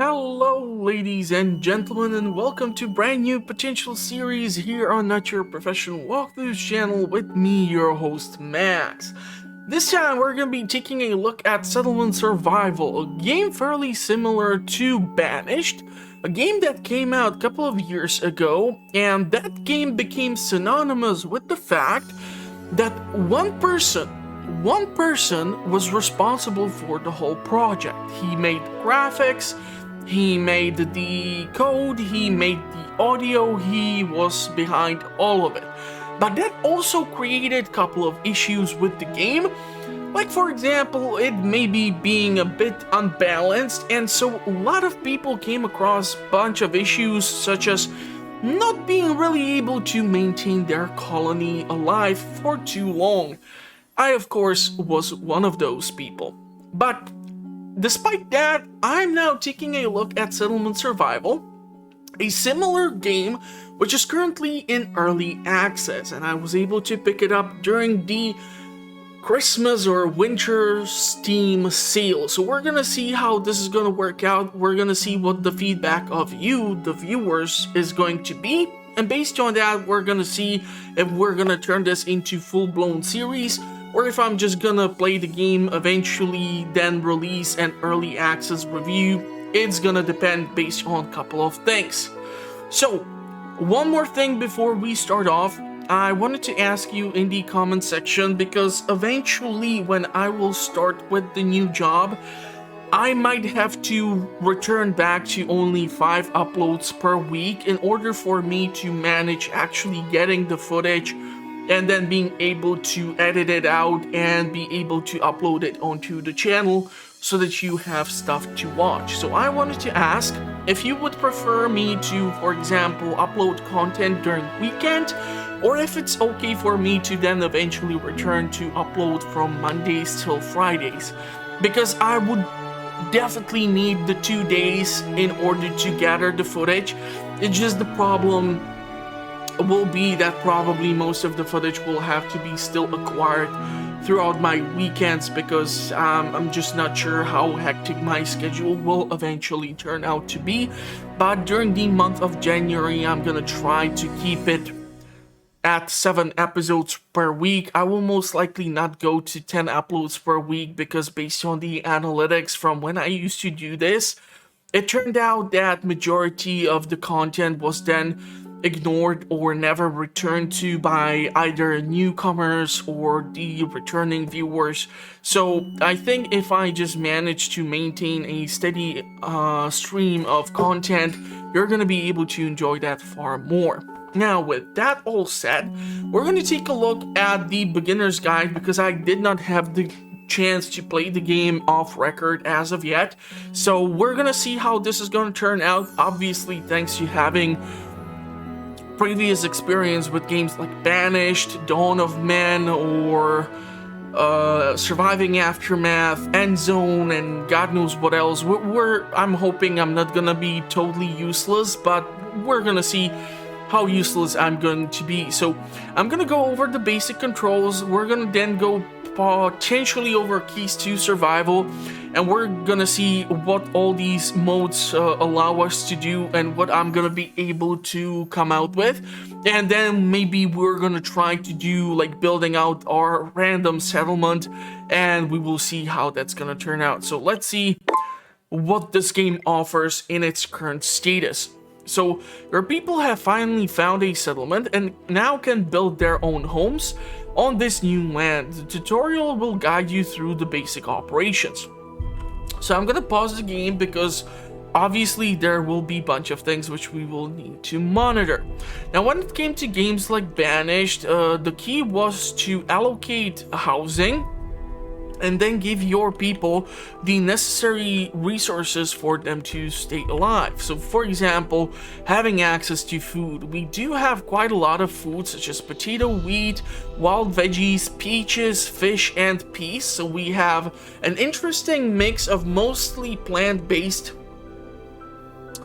Hello, ladies and gentlemen, and welcome to brand new potential series here on Not Your Professional Walkthroughs channel with me, your host, Max. This time, we're going to be taking a look at Settlement Survival, a game fairly similar to Banished, a game that came out a couple of years ago, and that game became synonymous with the fact that one person was responsible for the whole project. He made graphics, he made the code, he made the audio, he was behind all of it. But that also created a couple of issues with the game. Like, for example, it maybe being a bit unbalanced, and so a lot of people came across a bunch of issues such as not being really able to maintain their colony alive for too long. I, of course, was one of those people. But despite that, I'm now taking a look at Settlement Survival, a similar game which is currently in early access, and I was able to pick it up during the Christmas or winter Steam sale. So we're gonna see how this is gonna work out. We're gonna see what the feedback of you, the viewers, is going to be. And based on that, we're gonna see if we're gonna turn this into full-blown series, or if I'm just gonna play the game eventually, then release an early access review. It's gonna depend based on a couple of things. So, one more thing before we start off, I wanted to ask you in the comment section, because eventually when I will start with the new job, I might have to return back to only 5 uploads per week in order for me to manage actually getting the footage and then being able to edit it out and be able to upload it onto the channel so that you have stuff to watch. So I wanted to ask if you would prefer me to, for example, upload content during weekend, or if it's okay for me to then eventually return to upload from Mondays till Fridays, because I would definitely need the 2 days in order to gather the footage. It's just the problem will be that probably most of the footage will have to be still acquired throughout my weekends, because I'm just not sure how hectic my schedule will eventually turn out to be. But during the month of January, I'm gonna try to keep it at 7 episodes per week. I will most likely not go to 10 uploads per week, because based on the analytics from when I used to do this, it turned out that majority of the content was then ignored or never returned to by either newcomers or the returning viewers. So I think if I just manage to maintain a steady stream of content, you're gonna be able to enjoy that far more. Now, with that all said, we're going to take a look at the beginner's guide, because I did not have the chance to play the game off record as of yet. So we're going to see how this is going to turn out. Obviously, thanks to having previous experience with games like Banished, Dawn of Man, or Surviving Aftermath, End Zone, and God knows what else. I'm hoping I'm not going to be totally useless, but we're going to see how useless I'm going to be. So I'm gonna go over the basic controls. We're gonna then go potentially over keys to survival, and we're gonna see what all these modes allow us to do and what I'm gonna be able to come out with. And then maybe we're gonna try to do like building out our random settlement, and we will see how that's gonna turn out. So let's see what this game offers in its current status. So, your people have finally found a settlement and now can build their own homes on this new land. The tutorial will guide you through the basic operations. So I'm gonna pause the game because obviously there will be a bunch of things which we will need to monitor. Now, when it came to games like Banished, the key was to allocate housing and then give your people the necessary resources for them to stay alive. So for example, having access to food. We do have quite a lot of food, such as potato, wheat, wild veggies, peaches, fish, and peas. So we have an interesting mix of mostly plant-based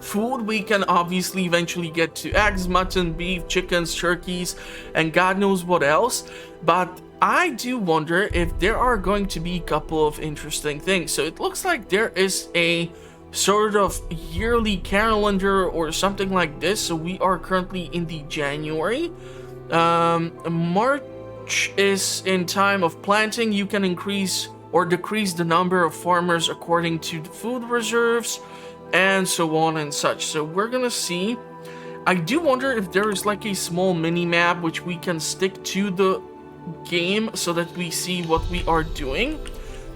food. We can obviously eventually get to eggs, mutton, beef, chickens, turkeys, and God knows what else. But I do wonder if there are going to be a couple of interesting things. So it looks like there is a sort of yearly calendar or something like this. So we are currently in the January. March is in time of planting. You can increase or decrease the number of farmers according to the food reserves, and so on and such. So we're gonna see. I do wonder if there is like a small mini map which we can stick to the game so that we see what we are doing.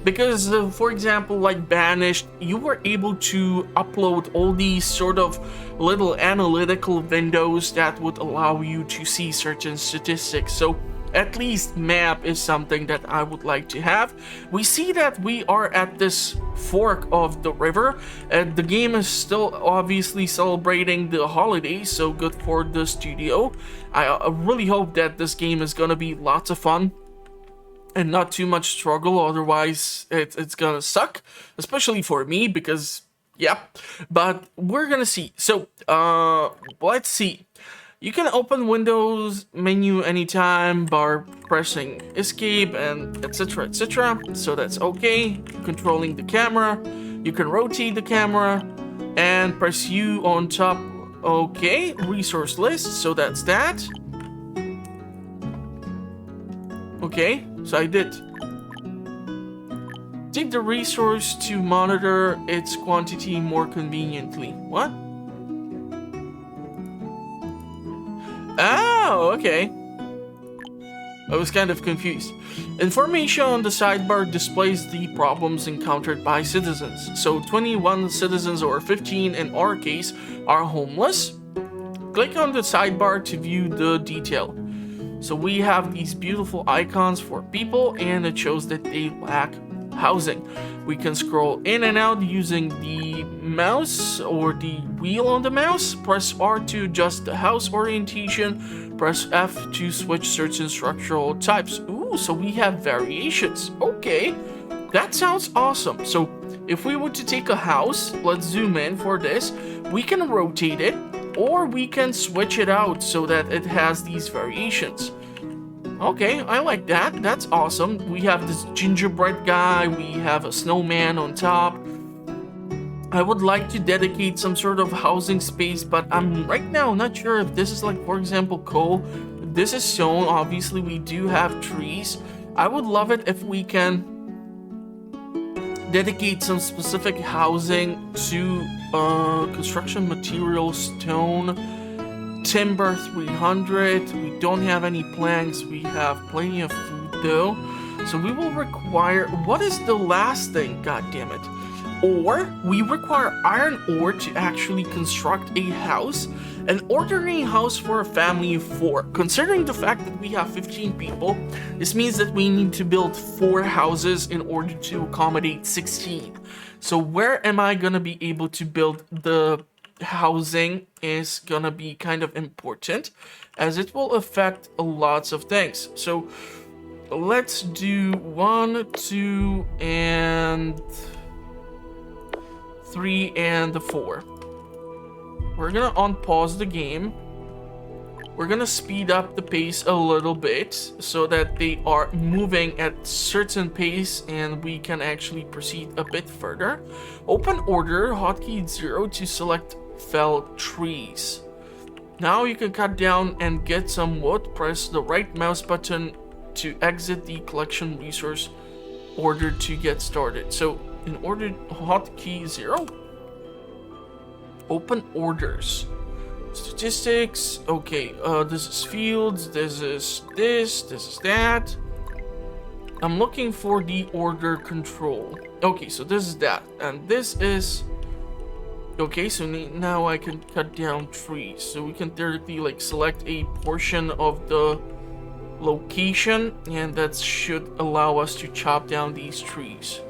Because, for example, like Banished, you were able to upload all these sort of little analytical windows that would allow you to see certain statistics. So at least map is something that I would like to have. We see that we are at this fork of the river, and the game is still obviously celebrating the holidays, so good for the studio. I really hope that this game is gonna be lots of fun and not too much struggle, otherwise it's gonna suck, especially for me, because yeah. But we're gonna see. So let's see. You can open Windows menu anytime by pressing escape and etc, etc, so that's okay. Controlling the camera, you can rotate the camera and press U on top. Okay, resource list, so that's that. Okay, so I did. Take the resource to monitor its quantity more conveniently. What? Oh, okay. I was kind of confused. Information on the sidebar displays the problems encountered by citizens. So 21 citizens, or 15 in our case, are homeless. Click on the sidebar to view the detail. So we have these beautiful icons for people, and it shows that they lack housing. We can scroll in and out using the mouse or the wheel on the mouse. Press R to adjust the house orientation. Press F to switch certain structural types. Ooh, so we have variations. Okay, that sounds awesome. So if we were to take a house, let's zoom in for this. We can rotate it, or we can switch it out so that it has these variations. Okay, I like that. That's awesome. We have this gingerbread guy. We have a snowman on top. I would like to dedicate some sort of housing space, but I'm right now not sure if this is like, for example, coal. This is stone. Obviously, we do have trees. I would love it if we can dedicate some specific housing to construction materials, stone, timber 300. We don't have any planks. We have plenty of food though, so we will require, what is the last thing, god damn it, ore. We require iron ore to actually construct a house, an ordinary house for a family of 4. Considering the fact that we have 15 people, this means that we need to build 4 houses in order to accommodate 16. So where am I gonna be able to build the housing is gonna be kind of important, as it will affect lots of things. So let's do 1, 2, and 3, and 4. We're gonna unpause the game. We're gonna speed up the pace a little bit so that they are moving at certain pace and we can actually proceed a bit further. Open order, hotkey 0 to select fell trees. Now you can cut down and get some wood. Press the right mouse button to exit the collection resource order to get started. So in order, hotkey 0. Open orders. Statistics. Okay, this is fields, this is this is that. I'm looking for the order control. Okay, so this is that, and this is okay. So now I can cut down trees, so we can theoretically like select a portion of the location, and that should allow us to chop down these trees.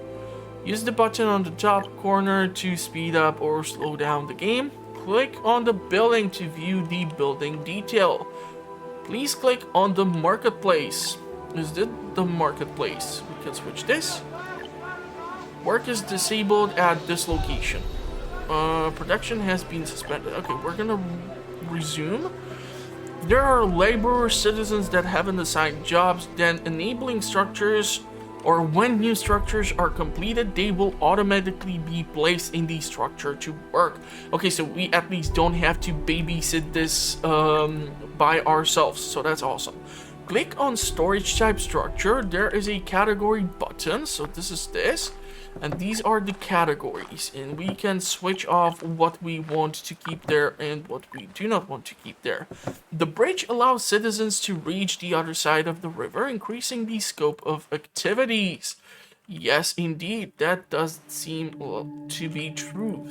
Use the button on the top corner to speed up or slow down the game. Click on the building to view the building detail. Please click on the marketplace. Is it the marketplace? We can switch this. Work is disabled at this location. Production has been suspended. Okay, we're gonna resume. There are laborers, citizens that haven't assigned jobs, then enabling structures or when new structures are completed, they will automatically be placed in the structure to work. Okay, so we at least don't have to babysit this by ourselves, so that's awesome. Click on storage type structure. There is a category button, so this is this, and these are the categories, and we can switch off what we want to keep there and what we do not want to keep there. The bridge allows citizens to reach the other side of the river, increasing the scope of activities. Yes, indeed, that does seem to be true.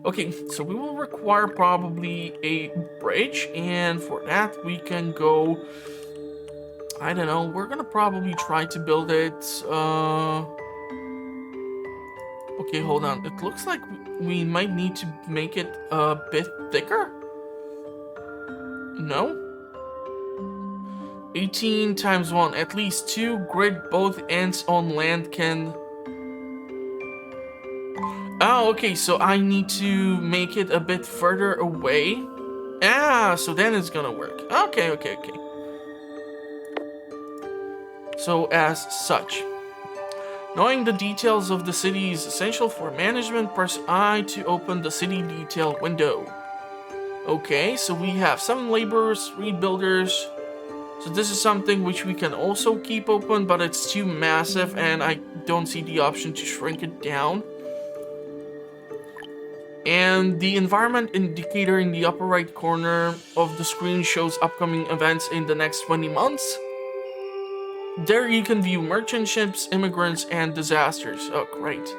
Okay, so we will require probably a bridge, and for that we can go, I don't know, we're gonna probably try to build it, okay, hold on. It looks like we might need to make it a bit thicker. No? 18 times 1. At least 2 grid both ends on land can... Oh, okay, so I need to make it a bit further away. Ah, so then it's gonna work. Okay. So as such. Knowing the details of the city is essential for management. Press I to open the city detail window. Okay, so we have 7 laborers, 3 builders. So this is something which we can also keep open, but it's too massive and I don't see the option to shrink it down. And the environment indicator in the upper right corner of the screen shows upcoming events in the next 20 months. There you can view merchant ships, immigrants, and disasters. Oh, great.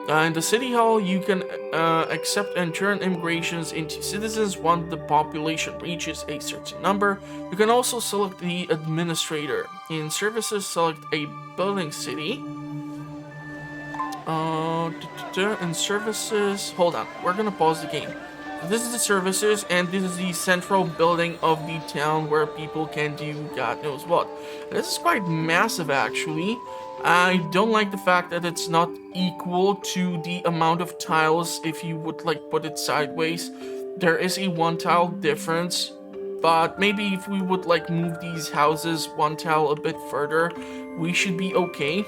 In the city hall, you can accept and turn immigrations into citizens once the population reaches a certain number. You can also select the administrator. In services, select a building city. In services, hold on, we're gonna pause the game. This is the services, and this is the central building of the town where people can do God knows what. This is quite massive, actually. I don't like the fact that it's not equal to the amount of tiles if you would like put it sideways. There is a 1 tile difference, but maybe if we would like move these houses 1 tile a bit further, we should be okay.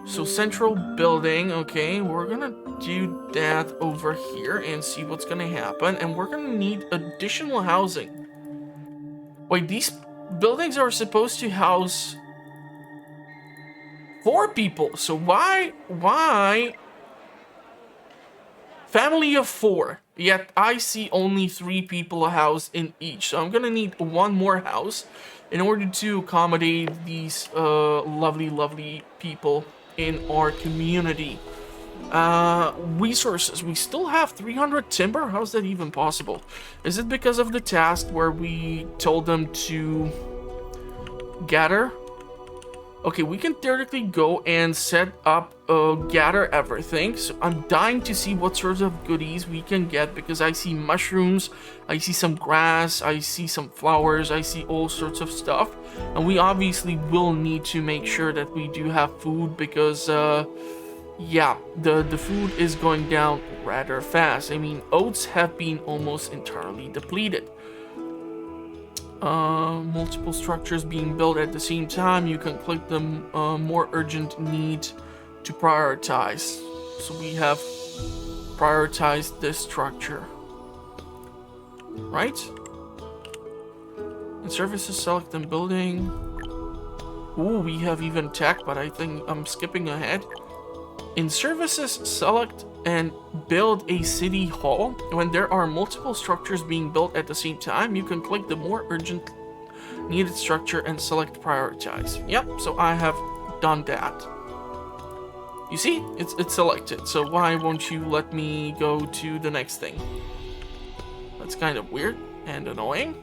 So central building, okay, we're gonna do that over here and see what's gonna happen, and we're gonna need additional housing. Wait, these buildings are supposed to house 4 people, so why family of 4, yet I see only 3 people housed in each, so I'm gonna need 1 more house in order to accommodate these lovely people in our community. Resources. We still have 300 timber? How's that even possible? Is it because of the task where we told them to gather? Okay, we can theoretically go and set up, gather everything. So I'm dying to see what sorts of goodies we can get, because I see mushrooms, I see some grass, I see some flowers, I see all sorts of stuff. And we obviously will need to make sure that we do have food, because, yeah, the food is going down rather fast. I mean, oats have been almost entirely depleted. Multiple structures being built at the same time. You can click the more urgent need to prioritize. So we have prioritized this structure. Right? In services, select and building. Ooh, we have even tech, but I think I'm skipping ahead. In services, select and build a city hall. When there are multiple structures being built at the same time, you can click the more urgent needed structure and select prioritize. Yep, so I have done that. You see, it's selected, so why won't you let me go to the next thing? That's kind of weird and annoying.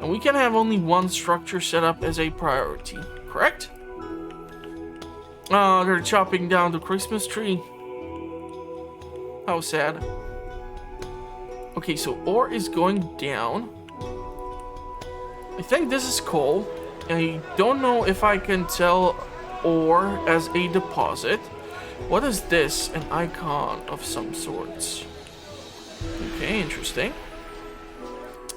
And we can have only 1 structure set up as a priority, correct? Oh, they're chopping down the Christmas tree. How sad. Okay, so ore is going down. I think this is coal. I don't know if I can tell ore as a deposit. What is this? An icon of some sorts. Okay, interesting.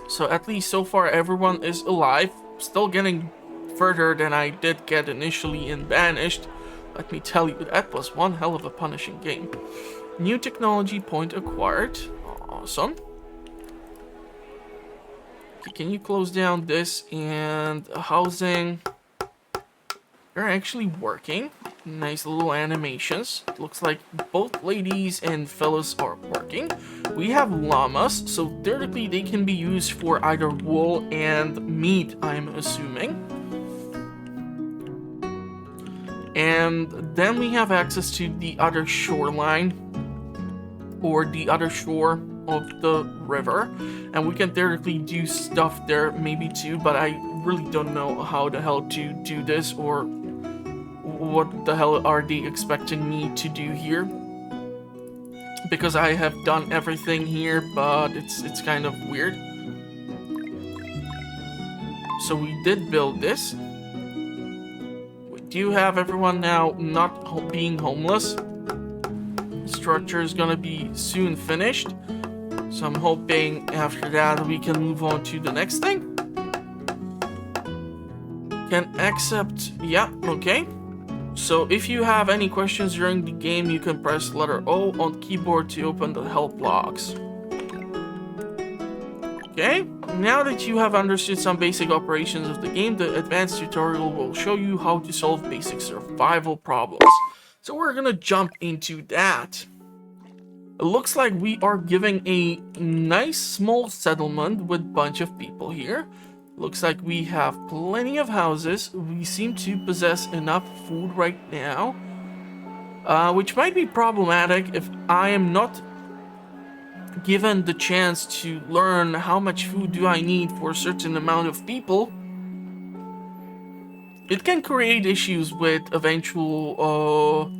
So at least so far everyone is alive. Still getting further than I did get initially in Banished. Let me tell you, that was one hell of a punishing game. New technology point acquired. Awesome. Okay, can you close down this and housing? They're actually working. Nice little animations. It looks like both ladies and fellas are working. We have llamas, so theoretically they can be used for either wool and meat, I'm assuming. And then we have access to the other shoreline, or the other shore of the river, and we can theoretically do stuff there maybe too, but I really don't know how the hell to do this, or what the hell are they expecting me to do here, because I have done everything here, but it's kind of weird. So we did build this. We do have everyone now not being homeless. Structure is gonna be soon finished, so I'm hoping after that we can move on to the next thing. Can accept, yeah, okay. So if you have any questions during the game, you can press letter O on keyboard to open the help logs. Okay, now that you have understood some basic operations of the game, the advanced tutorial will show you how to solve basic survival problems. So we're gonna jump into that. It looks like we are giving a nice small settlement with a bunch of people here. Looks like we have plenty of houses. We seem to possess enough food right now, which might be problematic if I am not given the chance to learn how much food do I need for a certain amount of people. It can create issues with eventual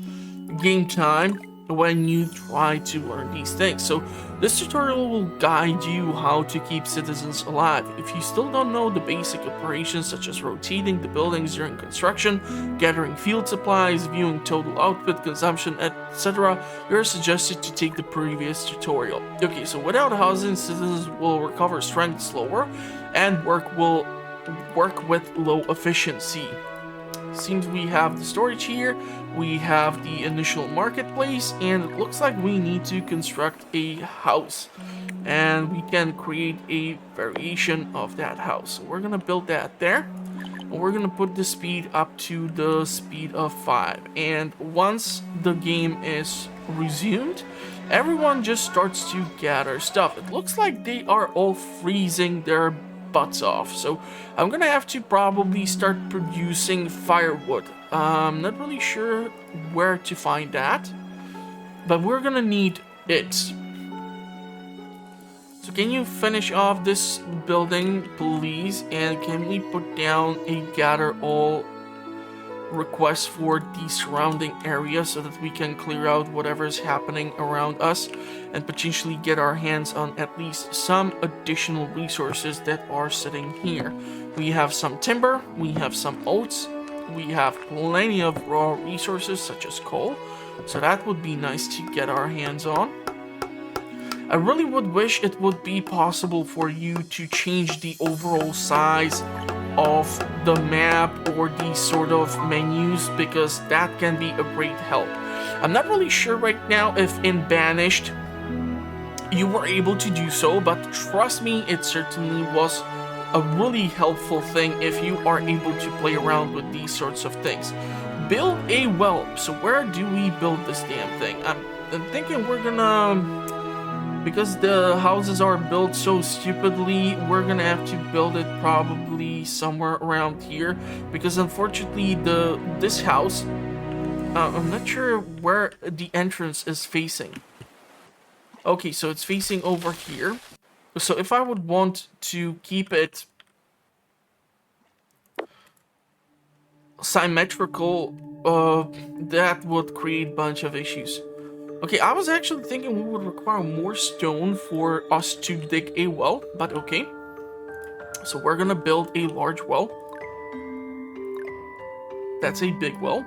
game time when you try to learn these things. So this tutorial will guide you how to keep citizens alive. If you still don't know the basic operations such as rotating the buildings during construction, gathering field supplies, viewing total output, consumption, etc., you're suggested to take the previous tutorial. Okay, so without housing, citizens will recover strength slower and work with low efficiency. Seems we have the storage here, we have the initial marketplace, and it looks like we need to construct a house. And we can create a variation of that house. So we're gonna build that there. And we're gonna put the speed up to the speed of 5. And once the game is resumed, everyone just starts to gather stuff. It looks like they are all freezing their butts off, so I'm gonna have to probably start producing firewood. Not really sure where to find that, but we're gonna need it. So can you finish off this building, please? And can we put down a gather all request for the surrounding area so that we can clear out whatever is happening around us and potentially get our hands on at least some additional resources that are sitting here. We have some timber, we have some oats, we have plenty of raw resources such as coal, so that would be nice to get our hands on. I really would wish it would be possible for you to change the overall size of the map or these sort of menus, because that can be a great help. I'm not really sure right now if in Banished you were able to do so, but trust me, it certainly was a really helpful thing if you are able to play around with these sorts of things. Build a well. So where do we build this damn thing? I'm thinking we're gonna, because the houses are built so stupidly, we're gonna have to build it probably somewhere around here, because unfortunately this house, I'm not sure where the entrance is facing. Okay, so it's facing over here. So if I would want to keep it symmetrical, that would create a bunch of issues. Okay, I was actually thinking we would require more stone for us to dig a well, but okay. So we're gonna build a large well. That's a big well.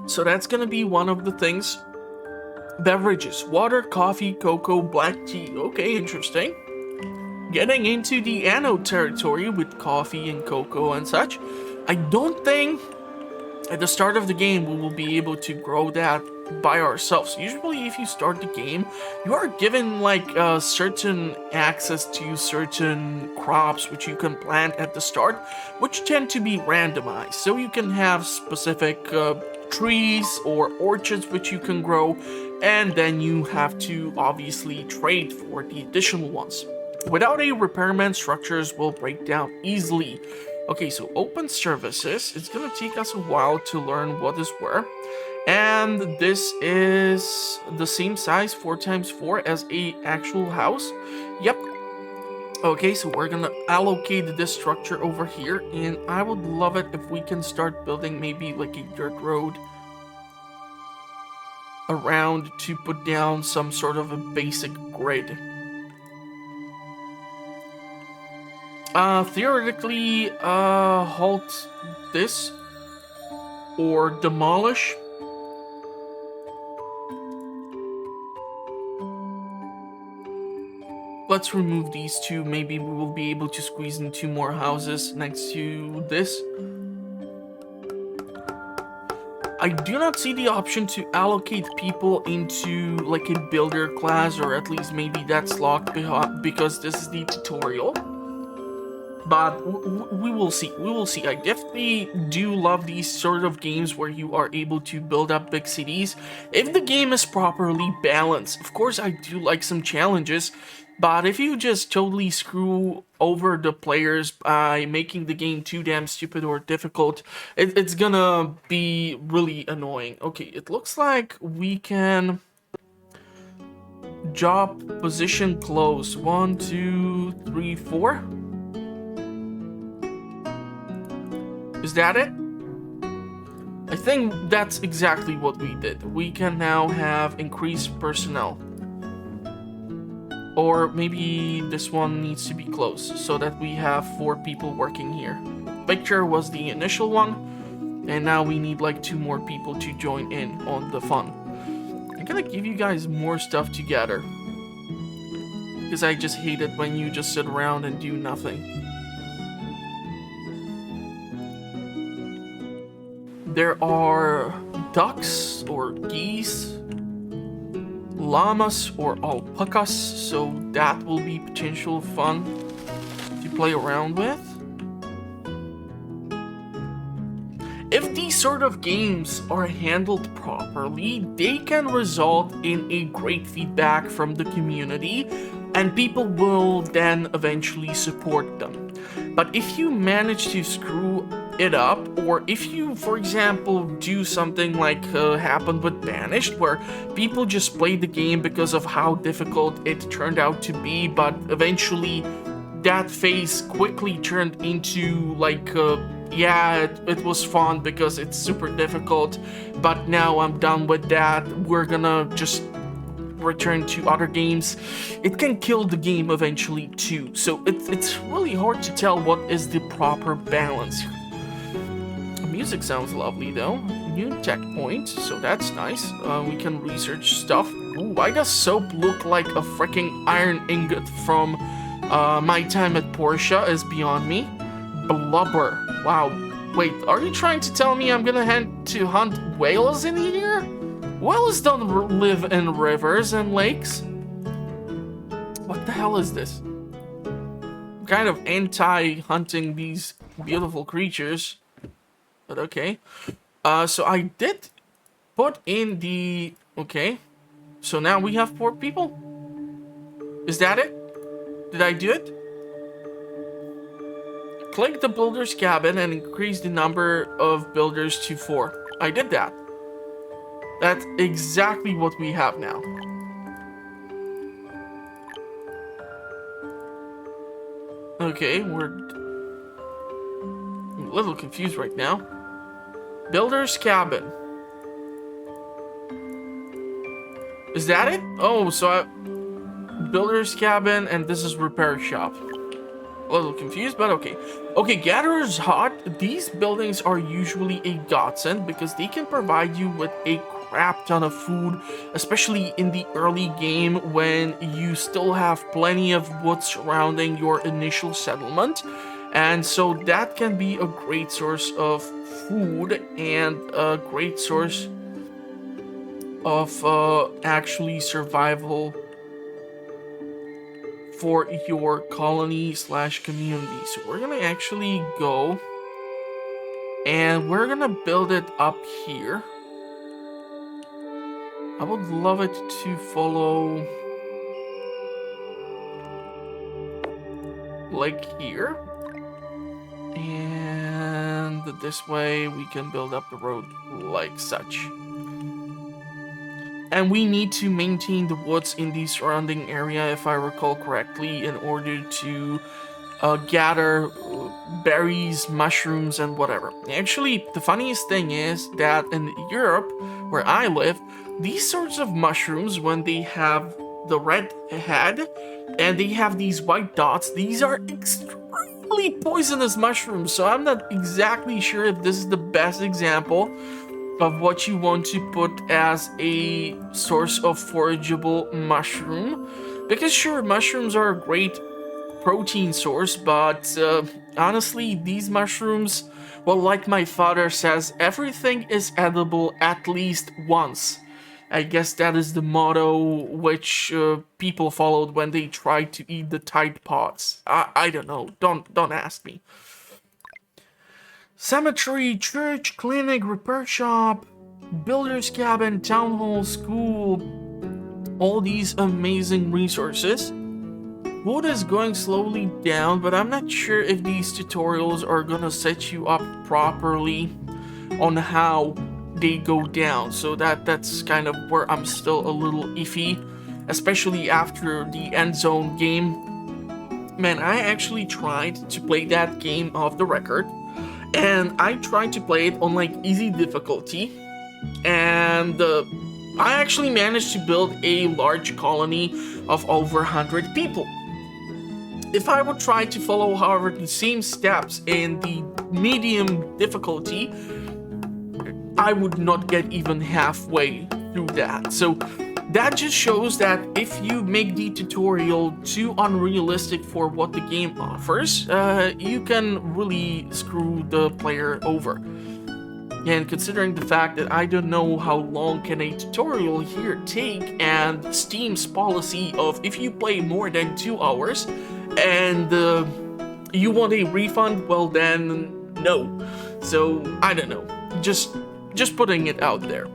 So that's gonna be one of the things Beverages, water, coffee, cocoa, black tea. Okay, interesting. Getting into the anode territory with coffee and cocoa and such. I don't think at the start of the game we will be able to grow that by ourselves. Usually if you start the game, you are given like certain access to certain crops which you can plant at the start, which tend to be randomized. So you can have specific trees or orchards which you can grow, and then you have to obviously trade for the additional ones. Without a repairman, structures will break down easily. Okay, so open services. It's gonna take us a while to learn what is where. And this is the same size, 4x4, as a actual house. Yep. Okay, so we're gonna allocate this structure over here, and I would love it if we can start building maybe like a dirt road around to put down some sort of a basic grid. Theoretically, halt this or demolish. Let's remove these two. Maybe we will be able to squeeze in 2 more houses next to this. I do not see the option to allocate people into like a builder class, or at least maybe that's locked because this is the tutorial. But we will see. We will see. I definitely do love these sort of games where you are able to build up big cities if the game is properly balanced. Of course, I do like some challenges, but if you just totally screw over the players by making the game too damn stupid or difficult, it's gonna be really annoying. Okay, it looks like we can job position close. 1, 2, 3, 4. Is that it? I think that's exactly what we did. We can now have increased personnel. Or maybe this one needs to be closed so that we have 4 people working here. Picture was the initial one, and now we need like 2 more people to join in on the fun. I'm gonna give you guys more stuff to gather, because I just hate it when you just sit around and do nothing. There are ducks or geese, llamas or alpacas, so that will be potential fun to play around with. If these sort of games are handled properly, they can result in a great feedback from the community, and people will then eventually support them. But if you manage to screw it up, or if you, for example, do something like happened with Banished, where people just played the game because of how difficult it turned out to be, but eventually that phase quickly turned into like, yeah, it was fun because it's super difficult, but now I'm done with that, we're gonna just return to other games. It can kill the game eventually too, so it's really hard to tell what is the proper balance. Music sounds lovely though. New checkpoint, so that's nice. We can research stuff. Ooh, why does soap look like a freaking iron ingot from My Time at Portia is beyond me. Blubber. Wow. Wait, are you trying to tell me I'm gonna hunt whales in here? Whales don't live in rivers and lakes. What the hell is this? I'm kind of anti-hunting these beautiful creatures. But okay. So I did put in the... Okay. So now we have 4 people? Is that it? Did I do it? Click the builder's cabin and increase the number of builders to 4. I did that. That's exactly what we have now. Okay, we're a little confused right now. Builder's cabin. Is that it? Oh, so builder's cabin, and this is repair shop. A little confused, but okay. Okay, gatherer's hut. These buildings are usually a godsend because they can provide you with a crap ton of food, especially in the early game when you still have plenty of wood surrounding your initial settlement. And so that can be a great source of food and a great source of actually survival for your colony slash community. So we're gonna actually go and we're gonna build it up here. I would love it to follow like here. And this way we can build up the road like such. And we need to maintain the woods in the surrounding area, if I recall correctly, in order to gather berries, mushrooms, and whatever. Actually, the funniest thing is that in Europe, where I live, these sorts of mushrooms, when they have the red head and they have these white dots, these are extremely poisonous mushrooms. So I'm not exactly sure if this is the best example of what you want to put as a source of forageable mushroom. Because sure, mushrooms are a great protein source, but honestly, these mushrooms, well, like my father says, everything is edible at least once. I guess that is the motto which people followed when they tried to eat the Tide Pods. I don't know. Don't ask me. Cemetery, church, clinic, repair shop, builder's cabin, town hall, school, all these amazing resources. Wood is going slowly down, but I'm not sure if these tutorials are gonna set you up properly on how they go down. So that's kind of where I'm still a little iffy, especially after the end zone game. Man, I actually tried to play that game off the record. And I tried to play it on like easy difficulty, and I actually managed to build a large colony of over 100 people. If I would try to follow, however, the same steps in the medium difficulty, I would not get even halfway through that. So that just shows that if you make the tutorial too unrealistic for what the game offers, you can really screw the player over. And considering the fact that I don't know how long can a tutorial here take, and Steam's policy of if you play more than 2 hours and you want a refund, well then no. So I don't know, just putting it out there.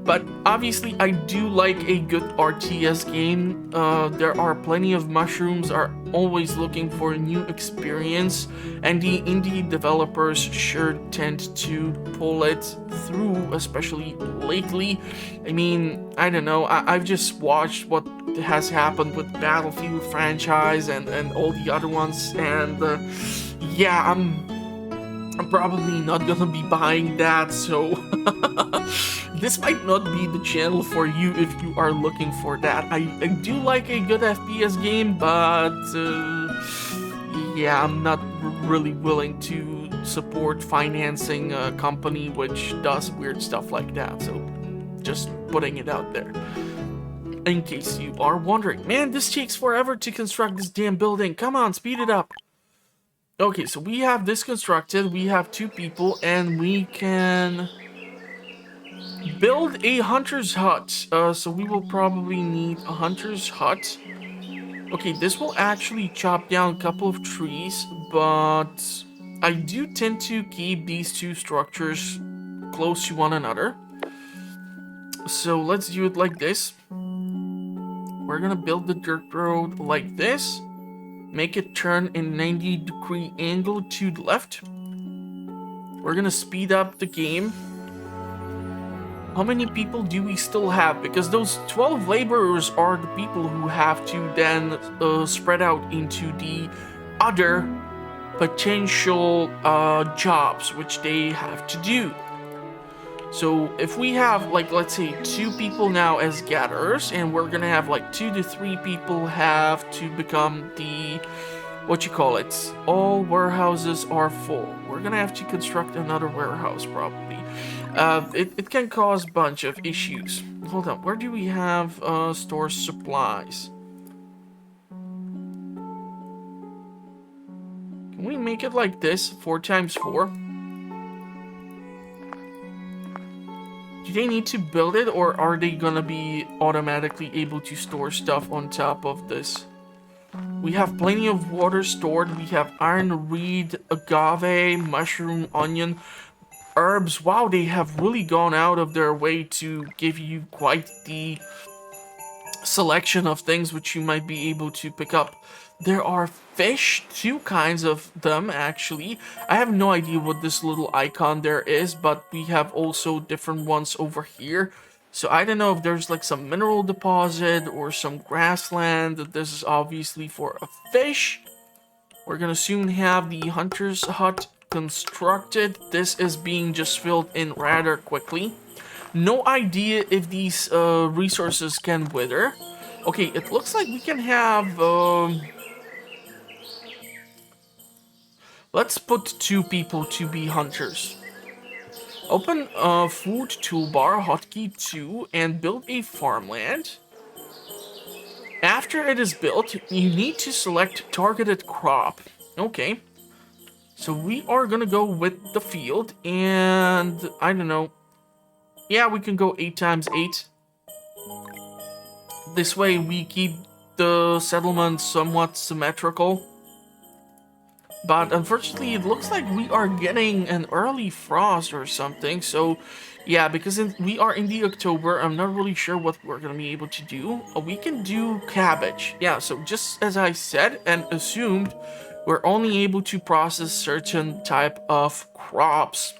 But obviously, I do like a good RTS game. There are plenty of mushrooms, are always looking for a new experience, and the indie developers sure tend to pull it through, especially lately. I mean, I don't know, I've just watched what has happened with Battlefield franchise and all the other ones, and yeah, I'm probably not gonna be buying that, so this might not be the channel for you if you are looking for that. I do like a good FPS game, but yeah, I'm not really willing to support financing a company which does weird stuff like that, so just putting it out there. In case you are wondering, man, this takes forever to construct this damn building. Come on, speed it up. Okay, so we have this constructed, we have 2 people, and we can build a hunter's hut. So we will probably need a hunter's hut. Okay, this will actually chop down a couple of trees, but I do tend to keep these 2 structures close to one another. So let's do it like this. We're gonna build the dirt road like this. Make it turn in 90-degree angle to the left. We're gonna speed up the game. How many people do we still have? Because those 12 laborers are the people who have to then spread out into the other potential jobs which they have to do. So if we have, like, let's say 2 people now as gatherers, and we're gonna have like 2 to 3 people have to become the what you call it, all warehouses are full. We're gonna have to construct another warehouse probably. It can cause a bunch of issues. Hold on, where do we have store supplies? Can we make it like this, 4 times 4? Do they need to build it, or are they gonna be automatically able to store stuff on top of this? We have plenty of water stored. We have iron, reed, agave, mushroom, onion, herbs. Wow, they have really gone out of their way to give you quite the selection of things which you might be able to pick up. There are fish, 2 kinds of them actually. I have no idea what this little icon there is, but we have also different ones over here. So I don't know if there's like some mineral deposit or some grassland. This is obviously for a fish. We're gonna soon have the hunter's hut constructed. This is being just filled in rather quickly. No idea if these resources can wither. Okay, it looks like we can have... let's put 2 people to be hunters. Open food toolbar, hotkey 2, and build a farmland. After it is built, you need to select targeted crop. Okay. So we are gonna go with the field, and I don't know. Yeah, we can go 8 times 8. This way we keep the settlement somewhat symmetrical. But unfortunately, it looks like we are getting an early frost or something. So, yeah, because we are in the October, I'm not really sure what we're going to be able to do. We can do cabbage. Yeah, so just as I said and assumed, we're only able to process certain type of crops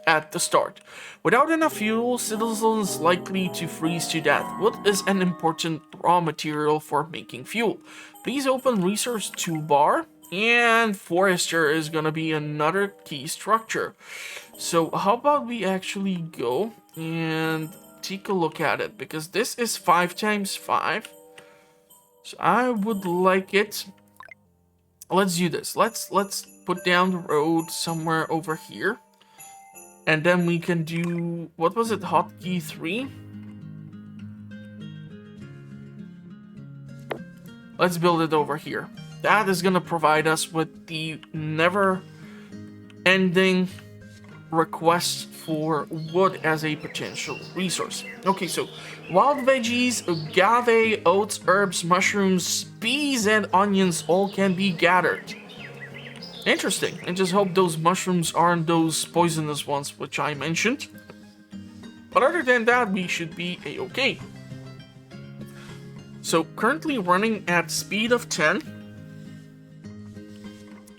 at the start. Without enough fuel, citizens likely to freeze to death. Wood is an important raw material for making fuel. Please open resource toolbar. And forester is gonna be another key structure. So how about we actually go and take a look at it, because this is 5 times 5. So I would like it. Let's do this. Let's put down the road somewhere over here. And then we can do, what was it, hotkey 3? Let's build it over here. That is going to provide us with the never-ending request for wood as a potential resource. Okay, so wild veggies, agave, oats, herbs, mushrooms, peas, and onions all can be gathered. Interesting. I just hope those mushrooms aren't those poisonous ones which I mentioned. But other than that, we should be a-okay. So currently running at speed of 10.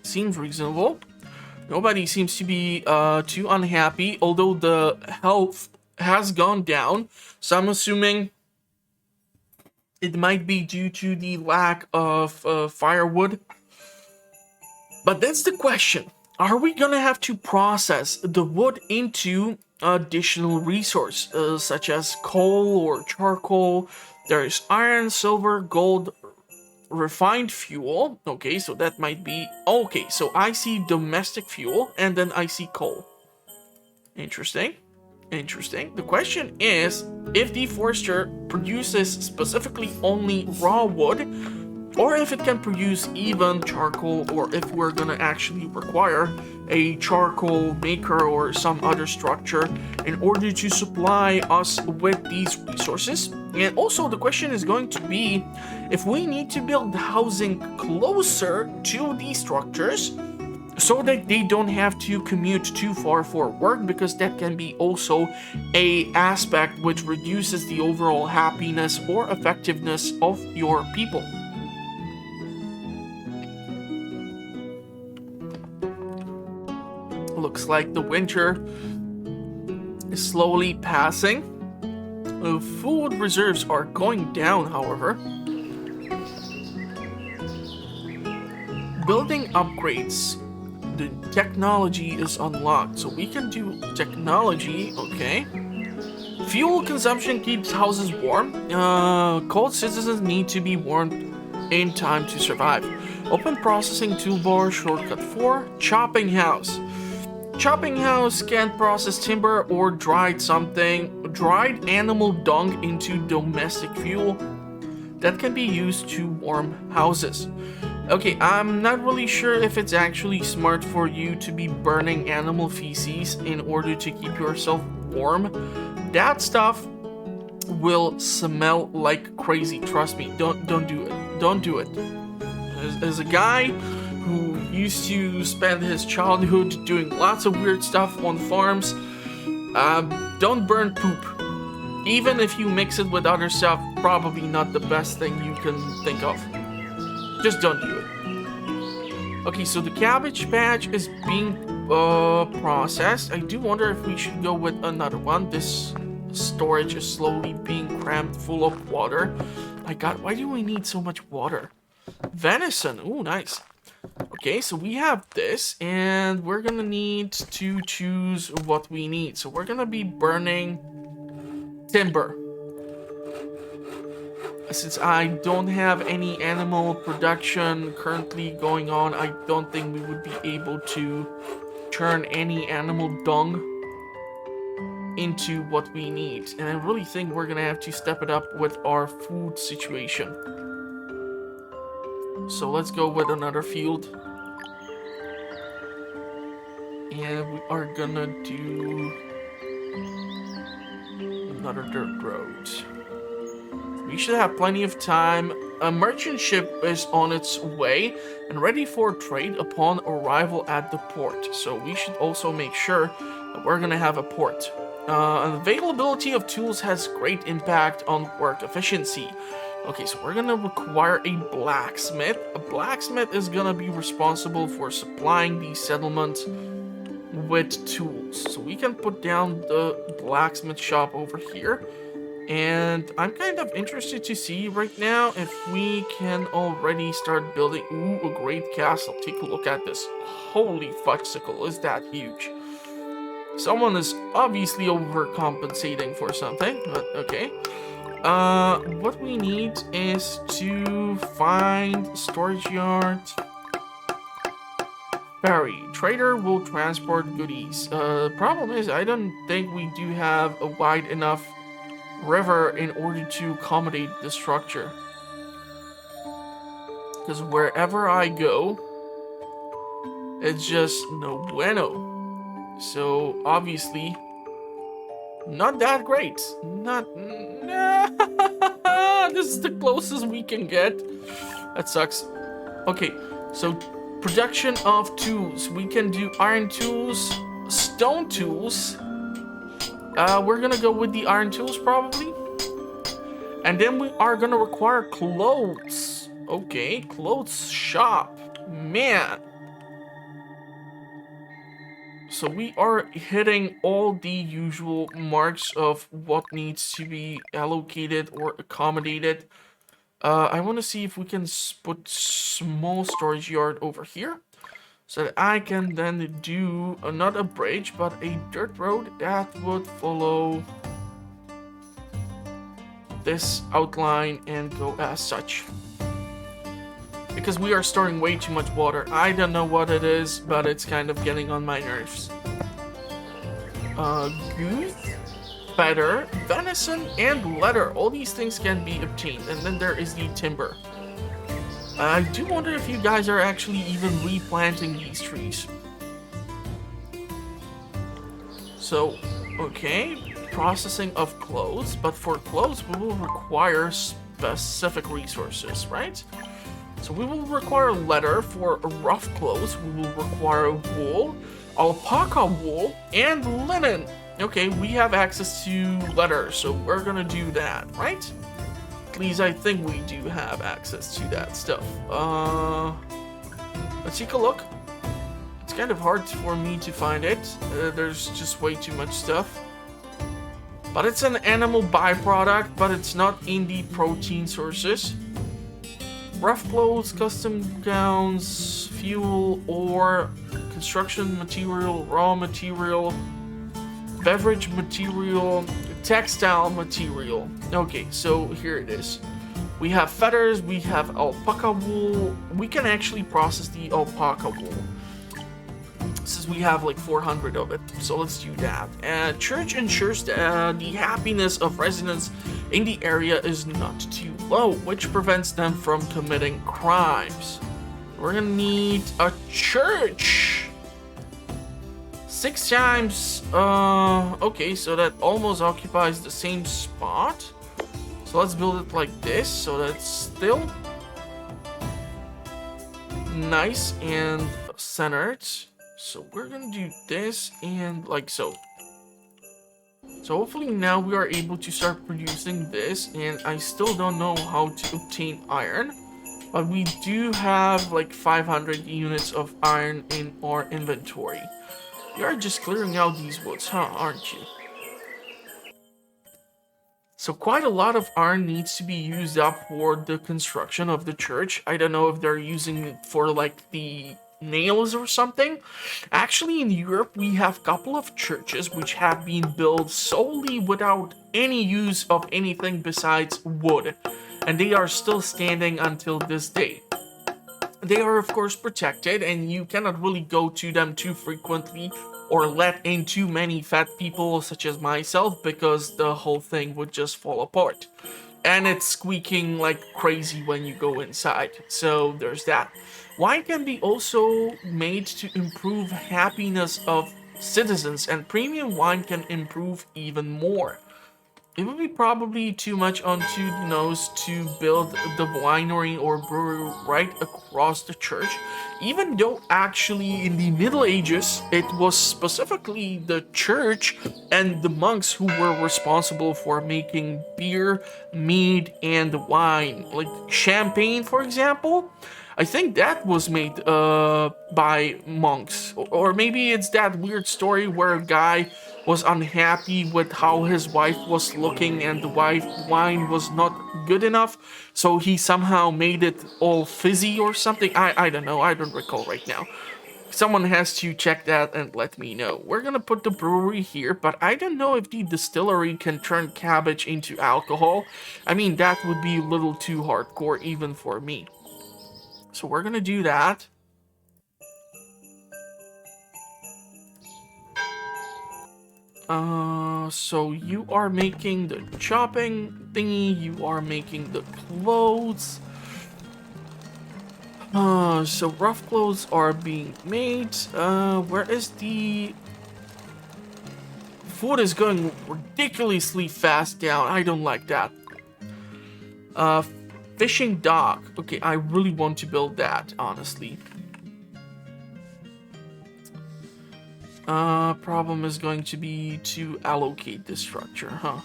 Seems reasonable. Nobody seems to be too unhappy, although the health has gone down. So I'm assuming it might be due to the lack of firewood. But that's the question. Are we gonna have to process the wood into additional resource, such as coal or charcoal? There is iron, silver, gold, refined fuel. Okay, so that might be... Okay, so I see domestic fuel, and then I see coal. Interesting. Interesting. The question is, if the forester produces specifically only raw wood, or if it can produce even charcoal, or if we're gonna actually require a charcoal maker or some other structure in order to supply us with these resources. And also the question is going to be if we need to build housing closer to these structures so that they don't have to commute too far for work, because that can be also a aspect which reduces the overall happiness or effectiveness of your people. Looks like the winter is slowly passing. Food reserves are going down, however. Building upgrades. The technology is unlocked, so we can do technology, okay. Fuel consumption keeps houses warm. Cold citizens need to be warmed in time to survive. Open processing toolbar, shortcut 4, chopping house. Chopping house can process timber or dried animal dung into domestic fuel that can be used to warm houses. Okay, I'm not really sure if it's actually smart for you to be burning animal feces in order to keep yourself warm. That stuff will smell like crazy. Trust me. Don't do it. Don't do it. As a guy who used to spend his childhood doing lots of weird stuff on farms, don't burn poop. Even if you mix it with other stuff, probably not the best thing you can think of. Just don't do it. Okay, so the cabbage patch is being processed. I do wonder if we should go with another one. This storage is slowly being crammed full of water. My god, why do we need so much water? Venison, ooh, nice. Okay, so we have this, and we're gonna need to choose what we need. So we're gonna be burning timber. Since I don't have any animal production currently going on, I don't think we would be able to turn any animal dung into what we need. And I really think we're gonna have to step it up with our food situation. So let's go with another field. And we are gonna do another dirt road. We should have plenty of time. A merchant ship is on its way and ready for trade upon arrival at the port. So we should also make sure that we're gonna have a port. Availability of tools has great impact on work efficiency. Okay, so we're gonna require a blacksmith. A blacksmith is gonna be responsible for supplying the settlement with tools. So we can put down the blacksmith shop over here. And I'm kind of interested to see right now if we can already start building. Ooh, a great castle. Take a look at this. Holy fudgesicle, is that huge. Someone is obviously overcompensating for something, but okay. What we need is to find storage yard. Ferry. Trader will transport goodies. Problem is, I don't think we do have a wide enough river in order to accommodate the structure. Because wherever I go, it's just no bueno. So obviously, not that great. This is the closest we can get. That sucks. Okay, so production of tools. We can do iron tools, stone tools. We're gonna go with the iron tools probably. And then we are gonna require clothes. Okay, clothes shop. Man. So we are hitting all the usual marks of what needs to be allocated or accommodated. I want to see if we can put small storage yard over here. So that I can then do not a bridge, but a dirt road that would follow this outline and go as such. Because we are storing way too much water. I don't know what it is, but it's kind of getting on my nerves. Goose, feather, venison, and leather. All these things can be obtained. And then there is the timber. I do wonder if you guys are actually even replanting these trees. So, okay, processing of clothes, but for clothes we will require specific resources, right? So we will require leather for rough clothes, we will require wool, alpaca wool, and linen. Okay, we have access to leather, so we're gonna do that, right? At least I think we do have access to that stuff. Let's take a look. It's kind of hard for me to find it. There's just way too much stuff. But it's an animal byproduct, but it's not in the protein sources. Rough clothes, custom gowns, fuel, ore, construction material, raw material, beverage material, textile material. Okay, so here it is. We have feathers, we have alpaca wool. We can actually process the alpaca wool, since we have like 400 of it, so let's do that. Church ensures the happiness of residents in the area is not too low, which prevents them from committing crimes. We're gonna need a church. 6 times, okay, so that almost occupies the same spot. So let's build it like this, so that's still nice and centered. So we're gonna do this and like so. So hopefully now we are able to start producing this, and I still don't know how to obtain iron, but we do have like 500 units of iron in our inventory. You are just clearing out these woods, huh, aren't you? So quite a lot of iron needs to be used up for the construction of the church. I don't know if they're using it for like the nails or something. Actually, in Europe, we have a couple of churches which have been built solely without any use of anything besides wood, and they are still standing until this day. They are of course protected, and you cannot really go to them too frequently or let in too many fat people such as myself, because the whole thing would just fall apart. And it's squeaking like crazy when you go inside, so there's that. Wine can be also made to improve happiness of citizens, and premium wine can improve even more. It would be probably too much on the nose to build the winery or brewery right across the church, even though actually in the Middle Ages it was specifically the church and the monks who were responsible for making beer, mead, and wine. Like champagne, for example. I think that was made by monks. Or maybe it's that weird story where a guy was unhappy with how his wife was looking and the wine was not good enough, so he somehow made it all fizzy or something. I don't know, I don't recall right now. Someone has to check that and let me know. We're gonna put the brewery here, but I don't know if the distillery can turn cabbage into alcohol. I mean, that would be a little too hardcore even for me. So we're gonna do that. So you are making the chopping thingy, you are making the clothes. So rough clothes are being made. Where is the... Food is going ridiculously fast down. I don't like that. Fishing dock. Okay, I really want to build that, honestly. Problem is going to be to allocate this structure, huh?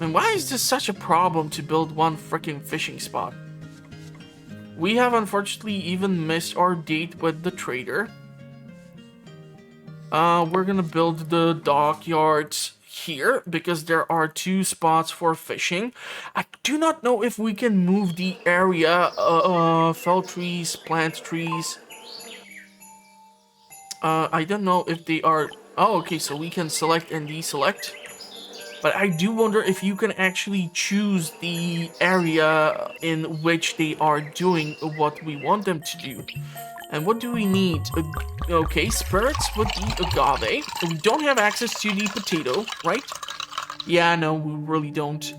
And why is this such a problem to build one freaking fishing spot? We have unfortunately even missed our date with the trader. We're gonna build the dockyards here because there are 2 spots for fishing. I do not know if we can move the area, fell trees, plant trees. I don't know if they are... Oh, okay, so we can select and deselect. But I do wonder if you can actually choose the area in which they are doing what we want them to do. And what do we need? Okay, spirits with the agave. We don't have access to the potato, right? Yeah, no, we really don't.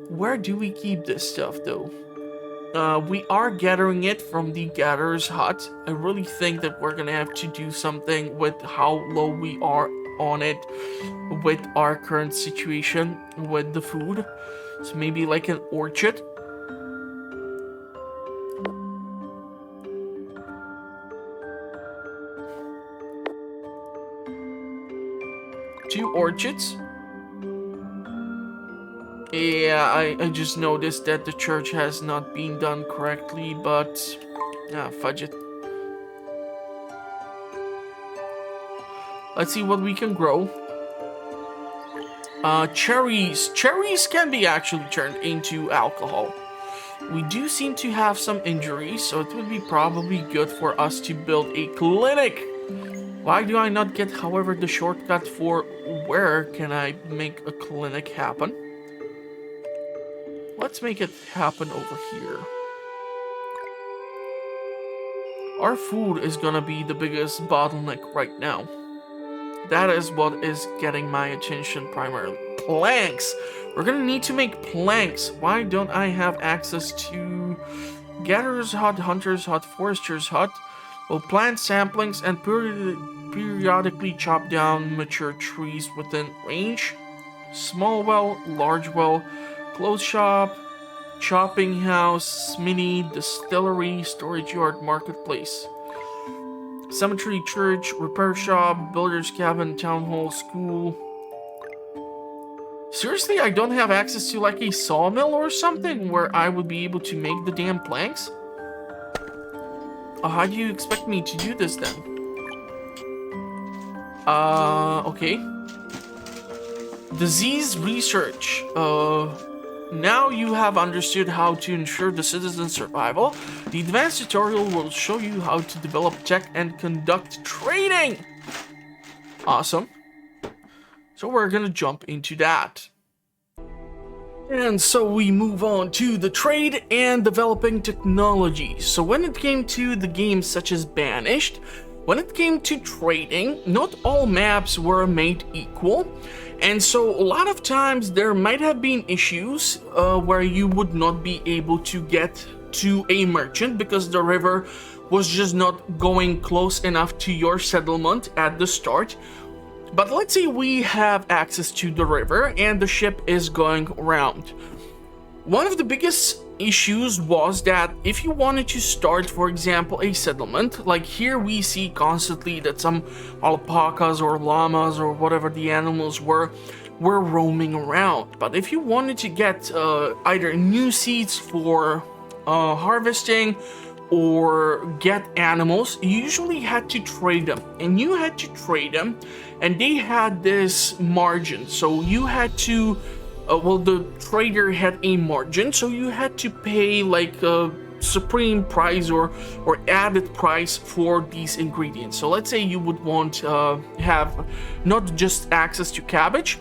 Where do we keep this stuff, though? We are gathering it from the gatherer's hut. I really think that we're gonna have to do something with how low we are on it with our current situation with the food. So maybe like an orchard. Two orchards. Yeah, I just noticed that the church has not been done correctly, but... fudge it. Let's see what we can grow. Cherries. Cherries can be actually turned into alcohol. We do seem to have some injuries, so it would be probably good for us to build a clinic. Why do I not get, however, the shortcut for where can I make a clinic happen? let's make it happen over here. Our food is gonna be the biggest bottleneck right now. That is what is getting my attention primarily. Planks! We're gonna need to make planks. Why don't I have access to Gatherer's Hut, Hunter's Hut, Forester's Hut? Will plant samplings and periodically chop down mature trees within range. Small well, large well, clothes shop, chopping house, mini distillery, storage yard, marketplace. Cemetery, church, repair shop, builder's cabin, town hall, school. Seriously, I don't have access to like a sawmill or something where I would be able to make the damn planks? How do you expect me to do this then? Okay. Disease research. Now you have understood how to ensure the citizen's survival. The advanced tutorial will show you how to develop tech and conduct trading. Awesome. So we're gonna jump into that. And so we move on to the trade and developing technology. So when it came to the games such as Banished, when it came to trading, not all maps were made equal. And so a lot of times there might have been issues where you would not be able to get to a merchant because the river was just not going close enough to your settlement at the start. But let's say we have access to the river and the ship is going around. One of the biggest issues was that if you wanted to start, for example, a settlement, like here we see constantly that some alpacas or llamas or whatever the animals were roaming around. But if you wanted to get either new seeds for harvesting or get animals, you usually had to trade them, and you had to trade them, and they had this margin. So you had to, well, the trader had a margin, so you had to pay like a supreme price or added price for these ingredients. So let's say you would want have not just access to cabbage,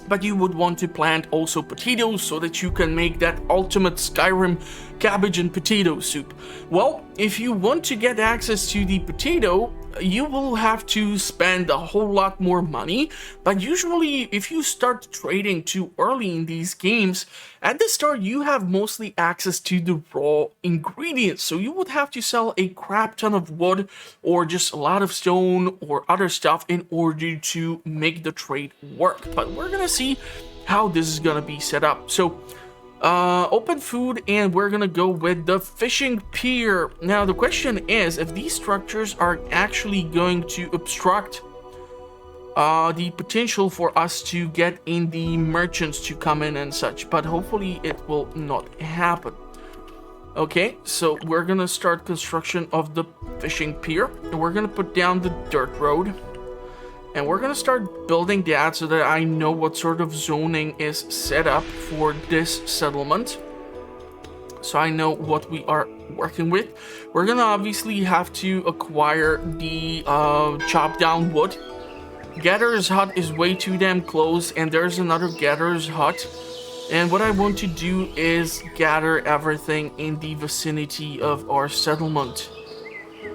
but you would want to plant also potatoes so that you can make that ultimate Skyrim cabbage and potato soup. Well, if you want to get access to the potato, you will have to spend a whole lot more money. But usually if you start trading too early in these games, at the start you have mostly access to the raw ingredients. So you would have to sell a crap ton of wood or just a lot of stone or other stuff in order to make the trade work. But we're gonna see how this is gonna be set up. So open food, and we're gonna go with the fishing pier. Now the question is if these structures are actually going to obstruct the potential for us to get in the merchants to come in and such, but hopefully it will not happen. Okay, so we're gonna start construction of the fishing pier, and we're gonna put down the dirt road. And we're gonna start building that so that I know what sort of zoning is set up for this settlement. So I know what we are working with. We're gonna obviously have to acquire the chopped down wood. Gatherer's Hut is way too damn close, and there's another Gatherer's Hut. And what I want to do is gather everything in the vicinity of our settlement.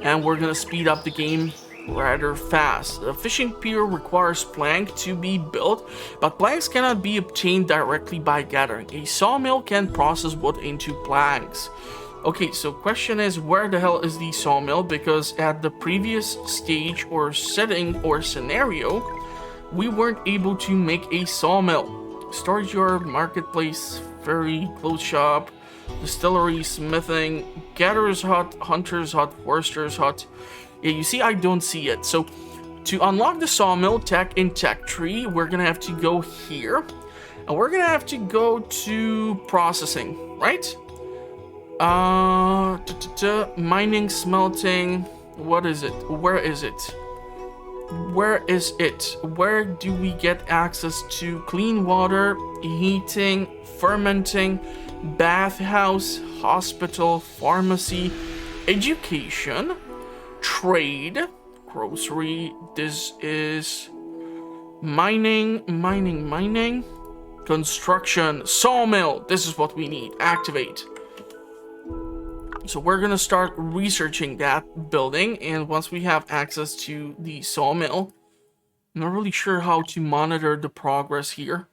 And we're gonna speed up the game rather fast. A fishing pier requires plank to be built, but planks cannot be obtained directly by gathering. A sawmill can process wood into planks. Okay, so question is, where the hell is the sawmill? Because at the previous stage or setting or scenario, we weren't able to make a sawmill. Storage yard, marketplace, ferry, clothes shop, distillery, smithing, gatherer's hut, hunter's hut, forester's hut. Yeah, you see, I don't see it. So to unlock the sawmill tech in tech tree, we're gonna have to go here, and we're gonna have to go to processing, right? Mining, smelting. What is it? Where is it? Where is it? Where do we get access to clean water, heating, fermenting, bathhouse, hospital, pharmacy, education, trade, grocery? This is mining. Construction. Sawmill. This is what we need. Activate. So we're gonna start researching that building, and once we have access to the sawmill, I'm not really sure how to monitor the progress here.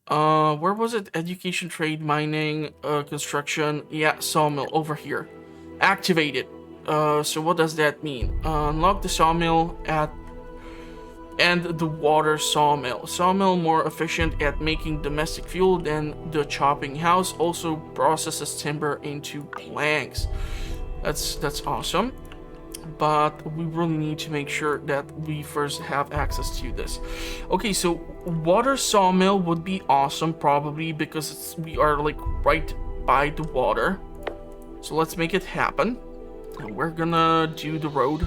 Where was it? Education, trade, mining, construction. Yeah, sawmill over here. Activate it. So what does that mean? Unlock the sawmill and the water sawmill. Sawmill more efficient at making domestic fuel than the chopping house. Also processes timber into planks. That's awesome. But we really need to make sure that we first have access to this. Okay, so water sawmill would be awesome, probably because we are like right by the water. So let's make it happen. And we're gonna do the road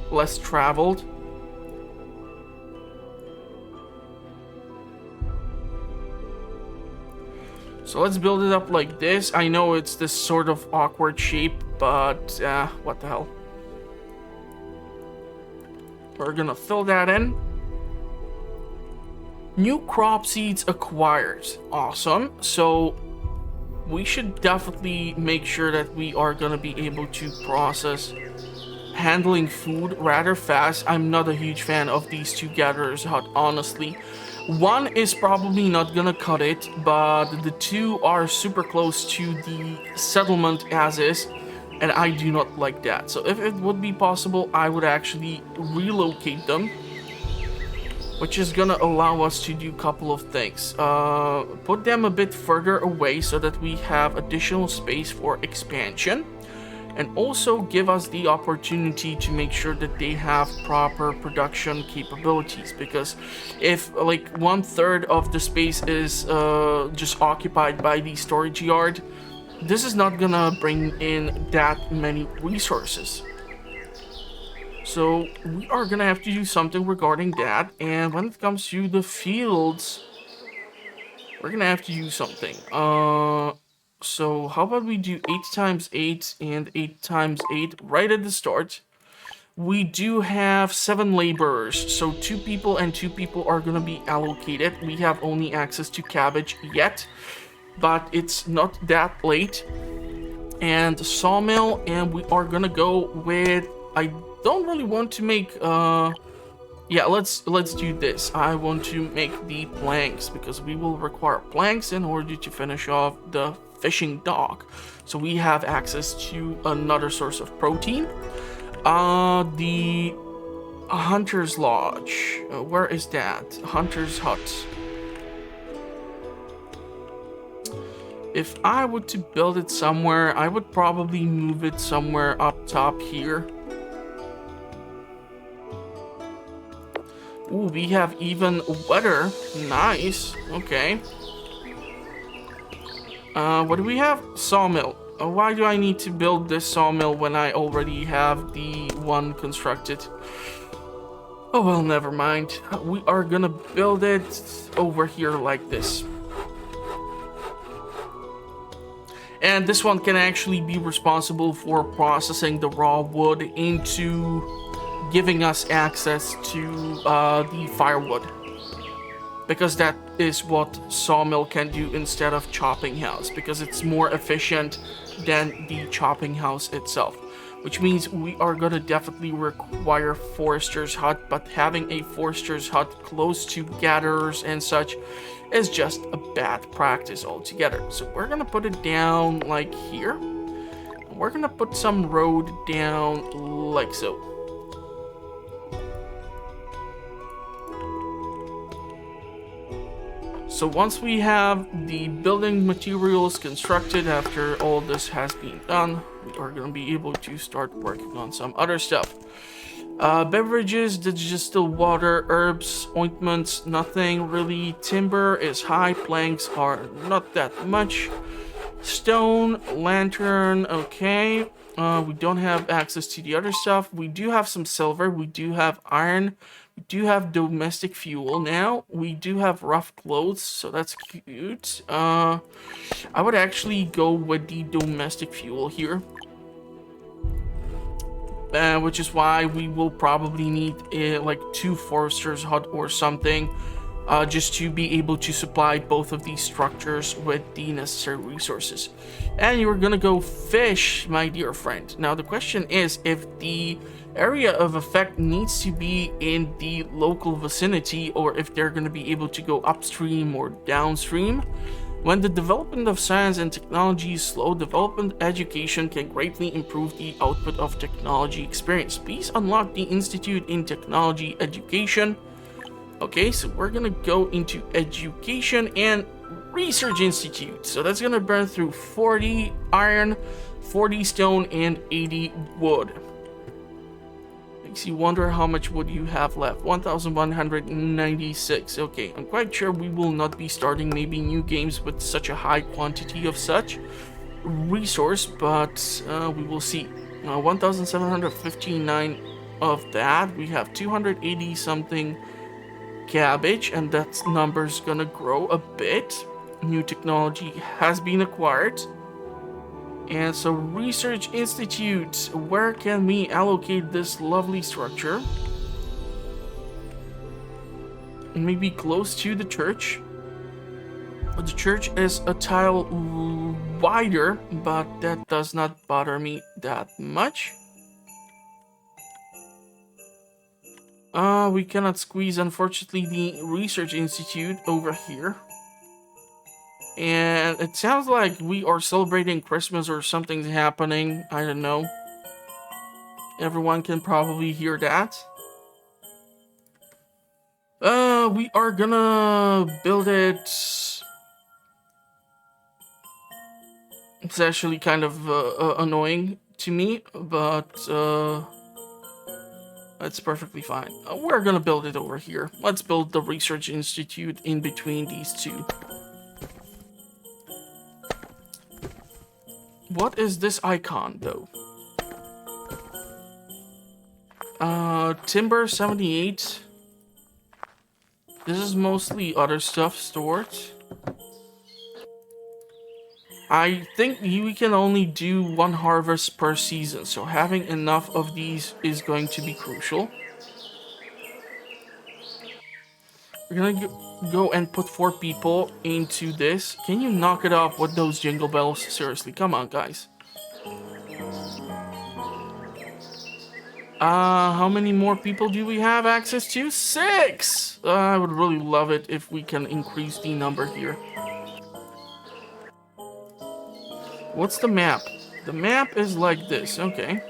less traveled. So let's build it up like this. I know it's this sort of awkward shape, but what the hell. We're gonna fill that in. New crop seeds acquired. Awesome. So we should definitely make sure that we are gonna be able to process handling food rather fast. I'm not a huge fan of these two gatherers hut, honestly. One is probably not gonna cut it, but the two are super close to the settlement as is, and I do not like that. So if it would be possible, I would actually relocate them, which is gonna allow us to do a couple of things. Put them a bit further away so that we have additional space for expansion, and also give us the opportunity to make sure that they have proper production capabilities, because if like 1/3 of the space is just occupied by the storage yard, this is not gonna bring in that many resources. So we are gonna have to do something regarding that. And when it comes to the fields, we're gonna have to do something. So how about we do 8 times 8 and 8 times 8 right at the start. We do have 7 laborers, so 2 people and 2 people are gonna be allocated. We have only access to cabbage yet, but it's not that late. And sawmill, and we are gonna go with, I don't really want to make yeah, let's do this. I want to make the planks because we will require planks in order to finish off the fishing dock. So we have access to another source of protein. The Hunter's Lodge. Where is that? Hunter's Hut. If I were to build it somewhere, I would probably move it somewhere up top here. Ooh, we have even weather. Nice. Okay. What do we have? Sawmill. Why do I need to build this sawmill when I already have the one constructed? Oh, well, never mind. We are gonna build it over here like this. And this one can actually be responsible for processing the raw wood into giving us access to the firewood, because that is what sawmill can do instead of chopping house, because it's more efficient than the chopping house itself, which means we are gonna definitely require forester's hut, but having a forester's hut close to gatherers and such is just a bad practice altogether. So we're gonna put it down like here. We're gonna put some road down like so. So once we have the building materials constructed, after all this has been done, we are going to be able to start working on some other stuff. Beverages, that's just still water, herbs, ointments, nothing really. Timber is high, planks are not that much. Stone, lantern, okay. We don't have access to the other stuff. We do have some silver, we do have iron. We do have domestic fuel now. We do have rough clothes, so that's cute. I would actually go with the domestic fuel here. Which is why we will probably need like 2 forester's hut or something just to be able to supply both of these structures with the necessary resources. And you're gonna go fish, my dear friend. Now the question is if the area of effect needs to be in the local vicinity or if they're gonna be able to go upstream or downstream. When the development of science and technology is slow, development education can greatly improve the output of technology experience. Please unlock the Institute in Technology Education. Okay, so we're gonna go into Education and Research Institute. So that's gonna burn through 40 iron, 40 stone, and 80 wood. Makes you wonder how much wood you have left. 1,196. Okay, I'm quite sure we will not be starting maybe new games with such a high quantity of such resource, but we will see. 1,759 of that. We have 280 something cabbage, and that number's gonna grow a bit. New technology has been acquired. And so Research Institute, where can we allocate this lovely structure? Maybe close to the church. The church is a tile wider, but that does not bother me that much. We cannot squeeze, unfortunately, the Research Institute over here. And it sounds like we are celebrating Christmas or something's happening. I don't know. Everyone can probably hear that. We are gonna build it. It's actually kind of annoying to me, but that's perfectly fine. We're gonna build it over here. Let's build the Research Institute in between these two. What is this icon, though? Timber 78. This is mostly other stuff stored. I think we can only do one harvest per season, so having enough of these is going to be crucial. We're gonna go and put 4 people into this. Can you knock it off with those jingle bells? Seriously, come on, guys. How many more people do we have access to? 6! I would really love it if we can increase the number here. What's the map? The map is like this, okay.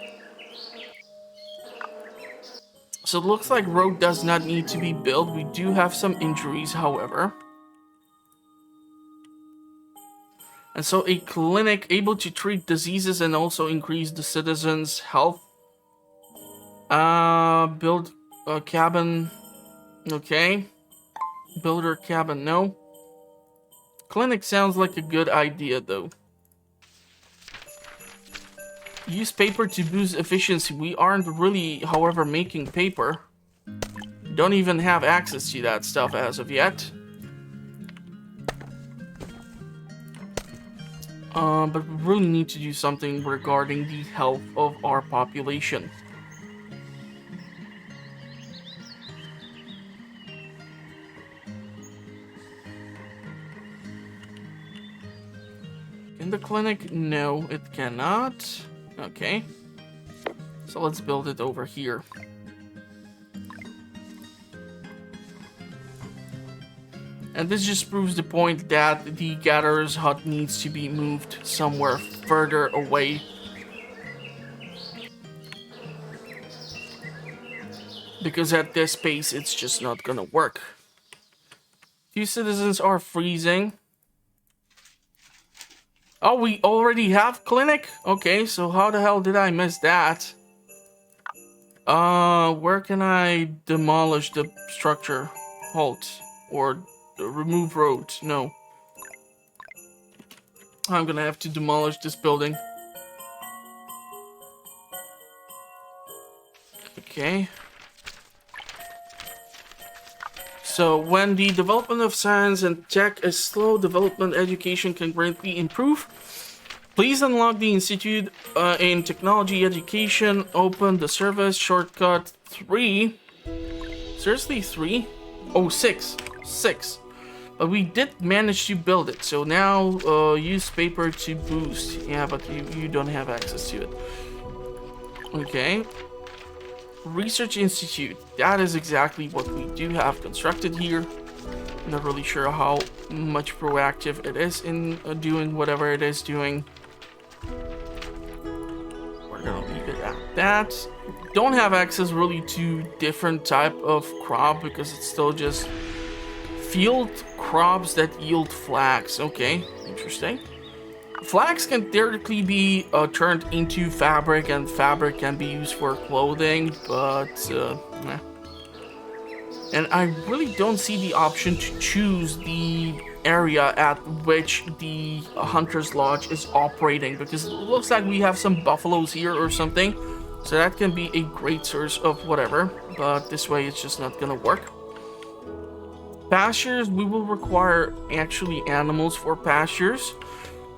So it looks like road does not need to be built. We do have some injuries, however. And so a clinic able to treat diseases and also increase the citizens' health. Build a cabin. Okay. Builder cabin, no. Clinic sounds like a good idea, though. Use paper to boost efficiency. We aren't really, however, making paper. Don't even have access to that stuff as of yet. But we really need to do something regarding the health of our population. In the clinic? No, it cannot. Okay. So let's build it over here. And this just proves the point that the gatherer's hut needs to be moved somewhere further away. Because at this pace, it's just not gonna work. Few citizens are freezing. Oh, we already have clinic? Okay, so how the hell did I miss that? Where can I demolish the structure? Halt. Or remove road? No. I'm gonna have to demolish this building. Okay. So when the development of science and tech is slow, development education can greatly improve. Please unlock the Institute in Technology Education. Open the service shortcut 3. Seriously, 3? Oh, 6. 6. But we did manage to build it. So now use paper to boost. Yeah, but you don't have access to it. Okay. Research Institute. That is exactly what we do have constructed here. Not really sure how much proactive it is in doing whatever it is doing. We're gonna leave it at that. Don't have access really to different type of crop because it's still just field crops that yield flax. Okay, interesting. Flax can theoretically be turned into fabric, and fabric can be used for clothing, but meh. And I really don't see the option to choose the area at which the Hunter's Lodge is operating, because it looks like we have some buffaloes here or something, so that can be a great source of whatever, but this way it's just not gonna work. Pastures, we will require actually animals for pastures.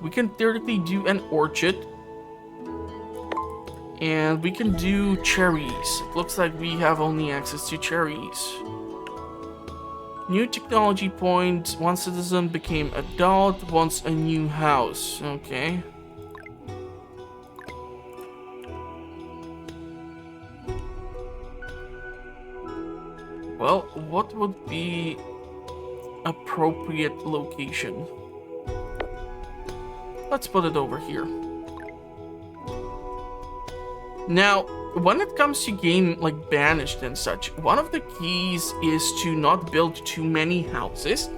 We can theoretically do an orchard. And we can do cherries. It looks like we have only access to cherries. New technology point. One citizen became adult, wants a new house. Okay. Well, what would be appropriate location? Let's put it over here. Now, when it comes to game like Banished and such, one of the keys is to not build too many houses,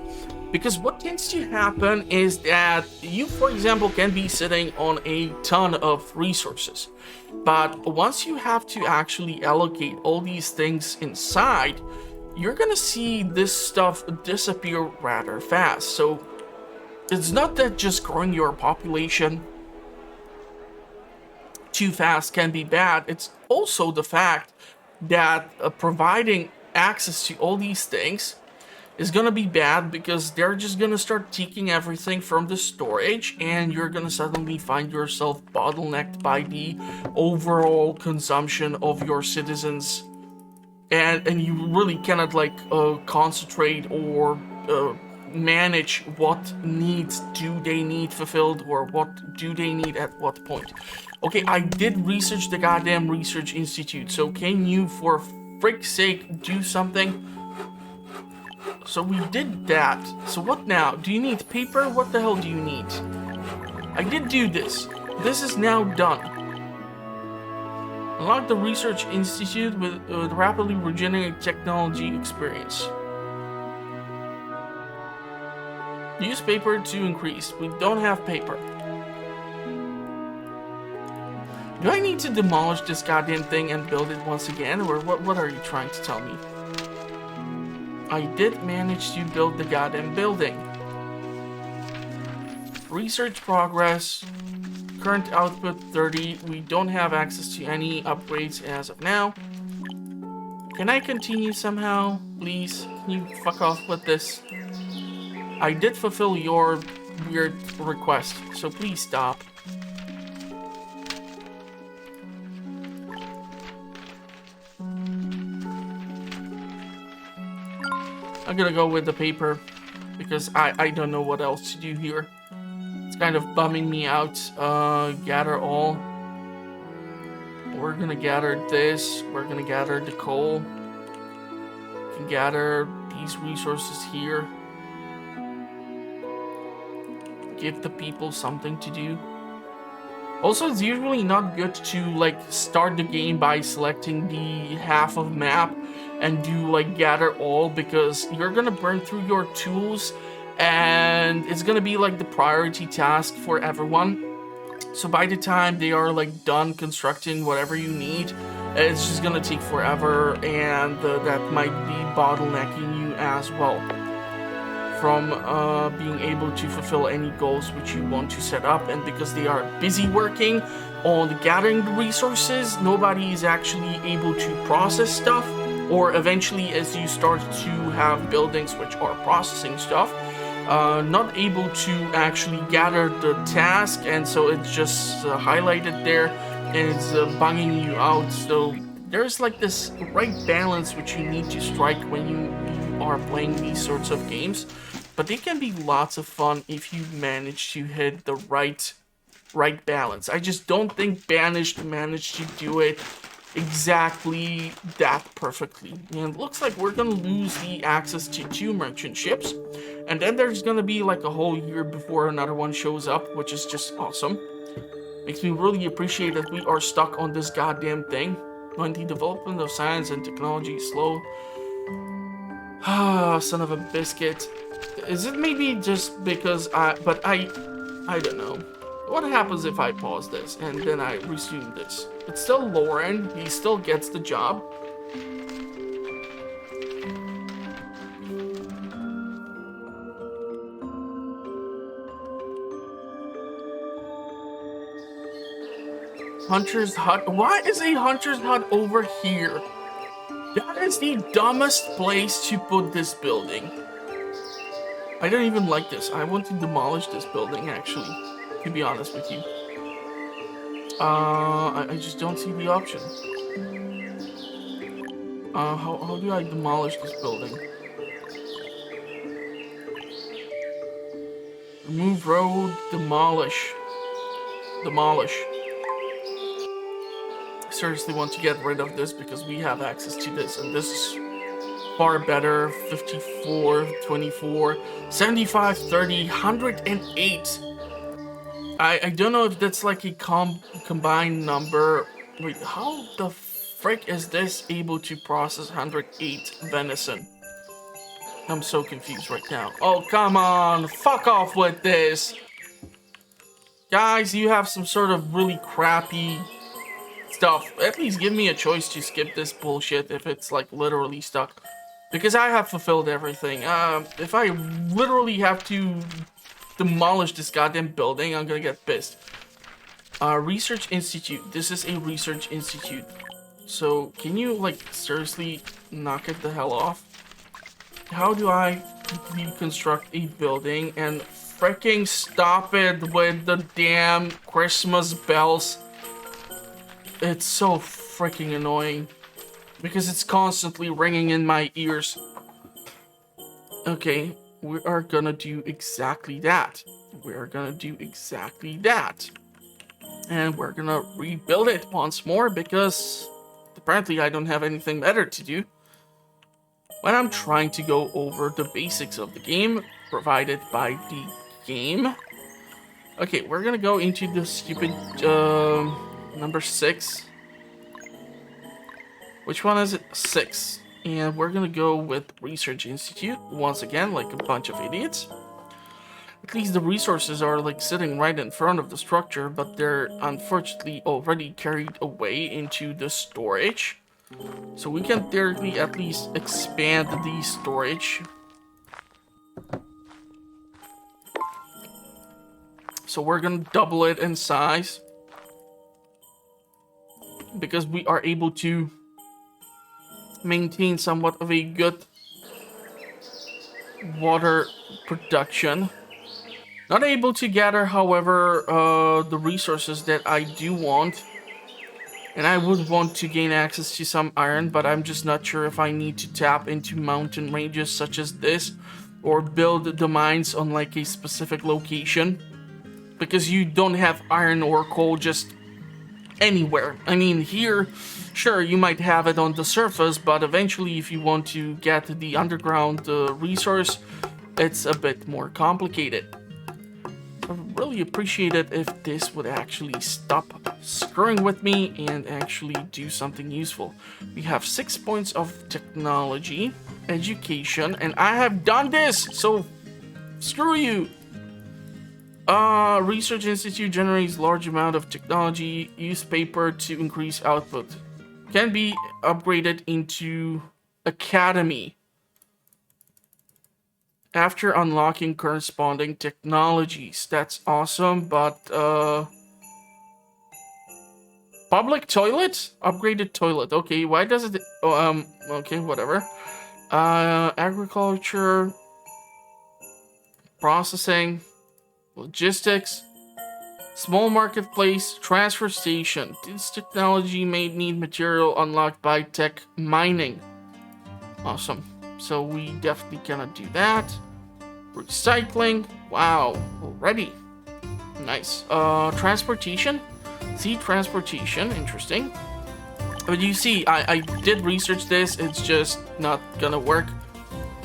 because what tends to happen is that you, for example, can be sitting on a ton of resources, but once you have to actually allocate all these things inside, you're gonna see this stuff disappear rather fast. So it's not that just growing your population too fast can be bad. It's also the fact that providing access to all these things is gonna be bad, because they're just gonna start taking everything from the storage, and you're gonna suddenly find yourself bottlenecked by the overall consumption of your citizens, and you really cannot like concentrate or manage what needs do they need fulfilled, or what do they need at what point. Okay, I did research the goddamn Research Institute, so can you for frick's sake do something? So we did that. So what now? Do you need paper? What the hell do you need? I did do this. This is now done. Unlock the Research Institute with rapidly regenerating technology experience. Use paper to increase. We don't have paper. Do I need to demolish this goddamn thing and build it once again? Or what are you trying to tell me? I did manage to build the goddamn building. Research progress. Current output 30. We don't have access to any upgrades as of now. Can I continue somehow? Please? Can you fuck off with this? I did fulfill your weird request, so please stop. I'm gonna go with the paper, because I don't know what else to do here. It's kind of bumming me out. Gather all. We're gonna gather this. We're gonna gather the coal. We can gather these resources here. Give the people something to do. Also, it's usually not good to like start the game by selecting the half of map and do like gather all, because you're gonna burn through your tools and it's gonna be like the priority task for everyone. So by the time they are like done constructing whatever you need, it's just gonna take forever, and that might be bottlenecking you as well from being able to fulfill any goals which you want to set up. And because they are busy working on gathering the resources, nobody is actually able to process stuff, or eventually as you start to have buildings which are processing stuff, not able to actually gather the task, and so it's just highlighted there and it's bugging you out. So there's like this right balance which you need to strike when you are playing these sorts of games, but they can be lots of fun if you manage to hit the right balance. I just don't think Banished managed to do it exactly that perfectly. And it looks like we're gonna lose the access to 2 merchant ships, and then there's gonna be like a whole year before another one shows up, which is just awesome. Makes me really appreciate that we are stuck on this goddamn thing when the development of science and technology is slow. Ah, son of a biscuit. Is it maybe just because I don't know. What happens if I pause this and then I resume this? It's still Lauren, he still gets the job. Hunter's Hut. Why is a Hunter's Hut over here? That is the dumbest place to put this building. I don't even like this. I want to demolish this building, actually, to be honest with you. I just don't see the option. How do I demolish this building? Remove road, demolish. Demolish. I seriously want to get rid of this because we have access to this, and this is far better. 54, 24, 75, 30, 108. I don't know if that's like a combined number. Wait, how the frick is this able to process 108 venison? I'm so confused right now. Oh, come on. Fuck off with this. Guys, you have some sort of really crappy stuff. At least give me a choice to skip this bullshit if it's like literally stuck. Because I have fulfilled everything. If I literally have to demolish this goddamn building, I'm gonna get pissed. Research Institute. This is a research institute. So, can you, like, seriously knock it the hell off? How do I reconstruct a building and freaking stop it with the damn Christmas bells? It's so freaking annoying. Because it's constantly ringing in my ears. Okay, we are gonna do exactly that. We are gonna do exactly that. And we're gonna rebuild it once more because apparently I don't have anything better to do when I'm trying to go over the basics of the game provided by the game. Okay, we're gonna go into the stupid number 6. Which one is it? 6. And we're gonna go with Research Institute once again, like a bunch of idiots. At least the resources are like sitting right in front of the structure, but they're unfortunately already carried away into the storage. So we can theoretically at least expand the storage. So we're gonna double it in size. Because we are able to maintain somewhat of a good water production. Not able to gather, however, the resources that I do want. And I would want to gain access to some iron, but I'm just not sure if I need to tap into mountain ranges such as this, or build the mines on like a specific location. Because you don't have iron or coal just anywhere. I mean, here, sure, you might have it on the surface, but eventually if you want to get the underground resource, it's a bit more complicated. I would really appreciate it if this would actually stop screwing with me and actually do something useful. We have 6 points of technology, education, and I have done this, so screw you. Research Institute generates large amount of technology. Use paper to increase output. Can be upgraded into Academy after unlocking corresponding technologies. That's awesome, but public toilet? Upgraded toilet. Okay, why does it... Oh, okay, whatever. Agriculture, processing, logistics, small marketplace, transfer station. This technology may need material unlocked by tech mining. Awesome. so we definitely cannot do that. Recycling. Wow, already. Nice. Transportation. See, transportation. Interesting. But you see, I did research this. It's just not gonna work.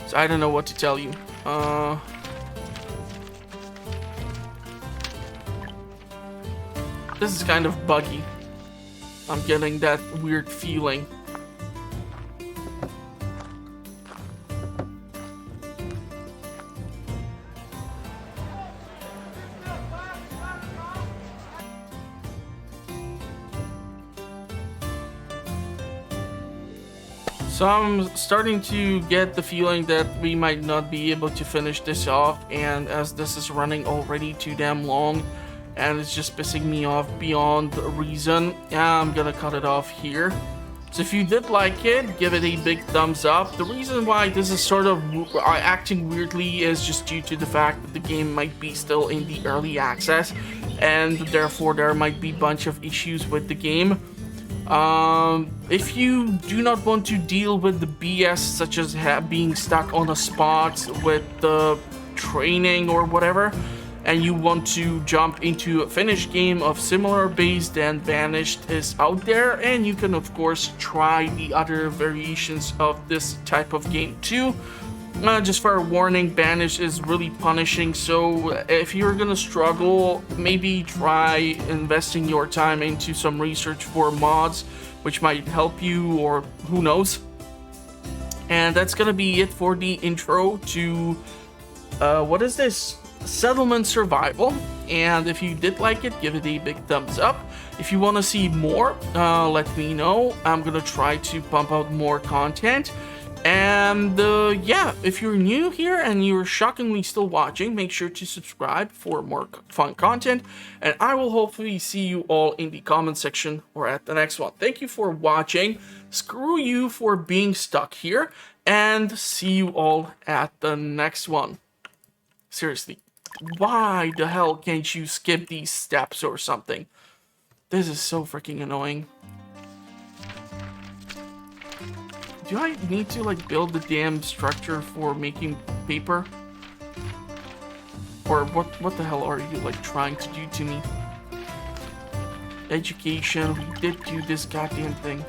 So I don't know what to tell you. This is kind of buggy. I'm getting that weird feeling. So I'm starting to get the feeling that we might not be able to finish this off, and as this is running already too damn long and it's just pissing me off beyond reason, I'm gonna cut it off here. So if you did like it, give it a big thumbs up. The reason why this is sort of acting weirdly is just due to the fact that the game might be still in the early access, and therefore there might be a bunch of issues with the game. If you do not want to deal with the BS such as being stuck on a spot with the training or whatever, and you want to jump into a finished game of similar base, then Banished is out there, and you can of course try the other variations of this type of game too. Just for a warning, Banished is really punishing, so if you're gonna struggle, maybe try investing your time into some research for mods, which might help you, or who knows. And that's gonna be it for the intro to, what is this? Settlement Survival. And if you did like it, give it a big thumbs up. If you want to see more, let me know. I'm gonna try to pump out more content. And yeah, if you're new here and you're shockingly still watching, make sure to subscribe for more fun content, and I will hopefully see you all in the comment section or at the next one. Thank you for watching. Screw you for being stuck here, and see you all at the next one. Seriously, why the hell can't you skip these steps or something? This is so freaking annoying. Do I need to, like, build the damn structure for making paper? Or what the hell are you, like, trying to do to me? Education, we did do this goddamn thing.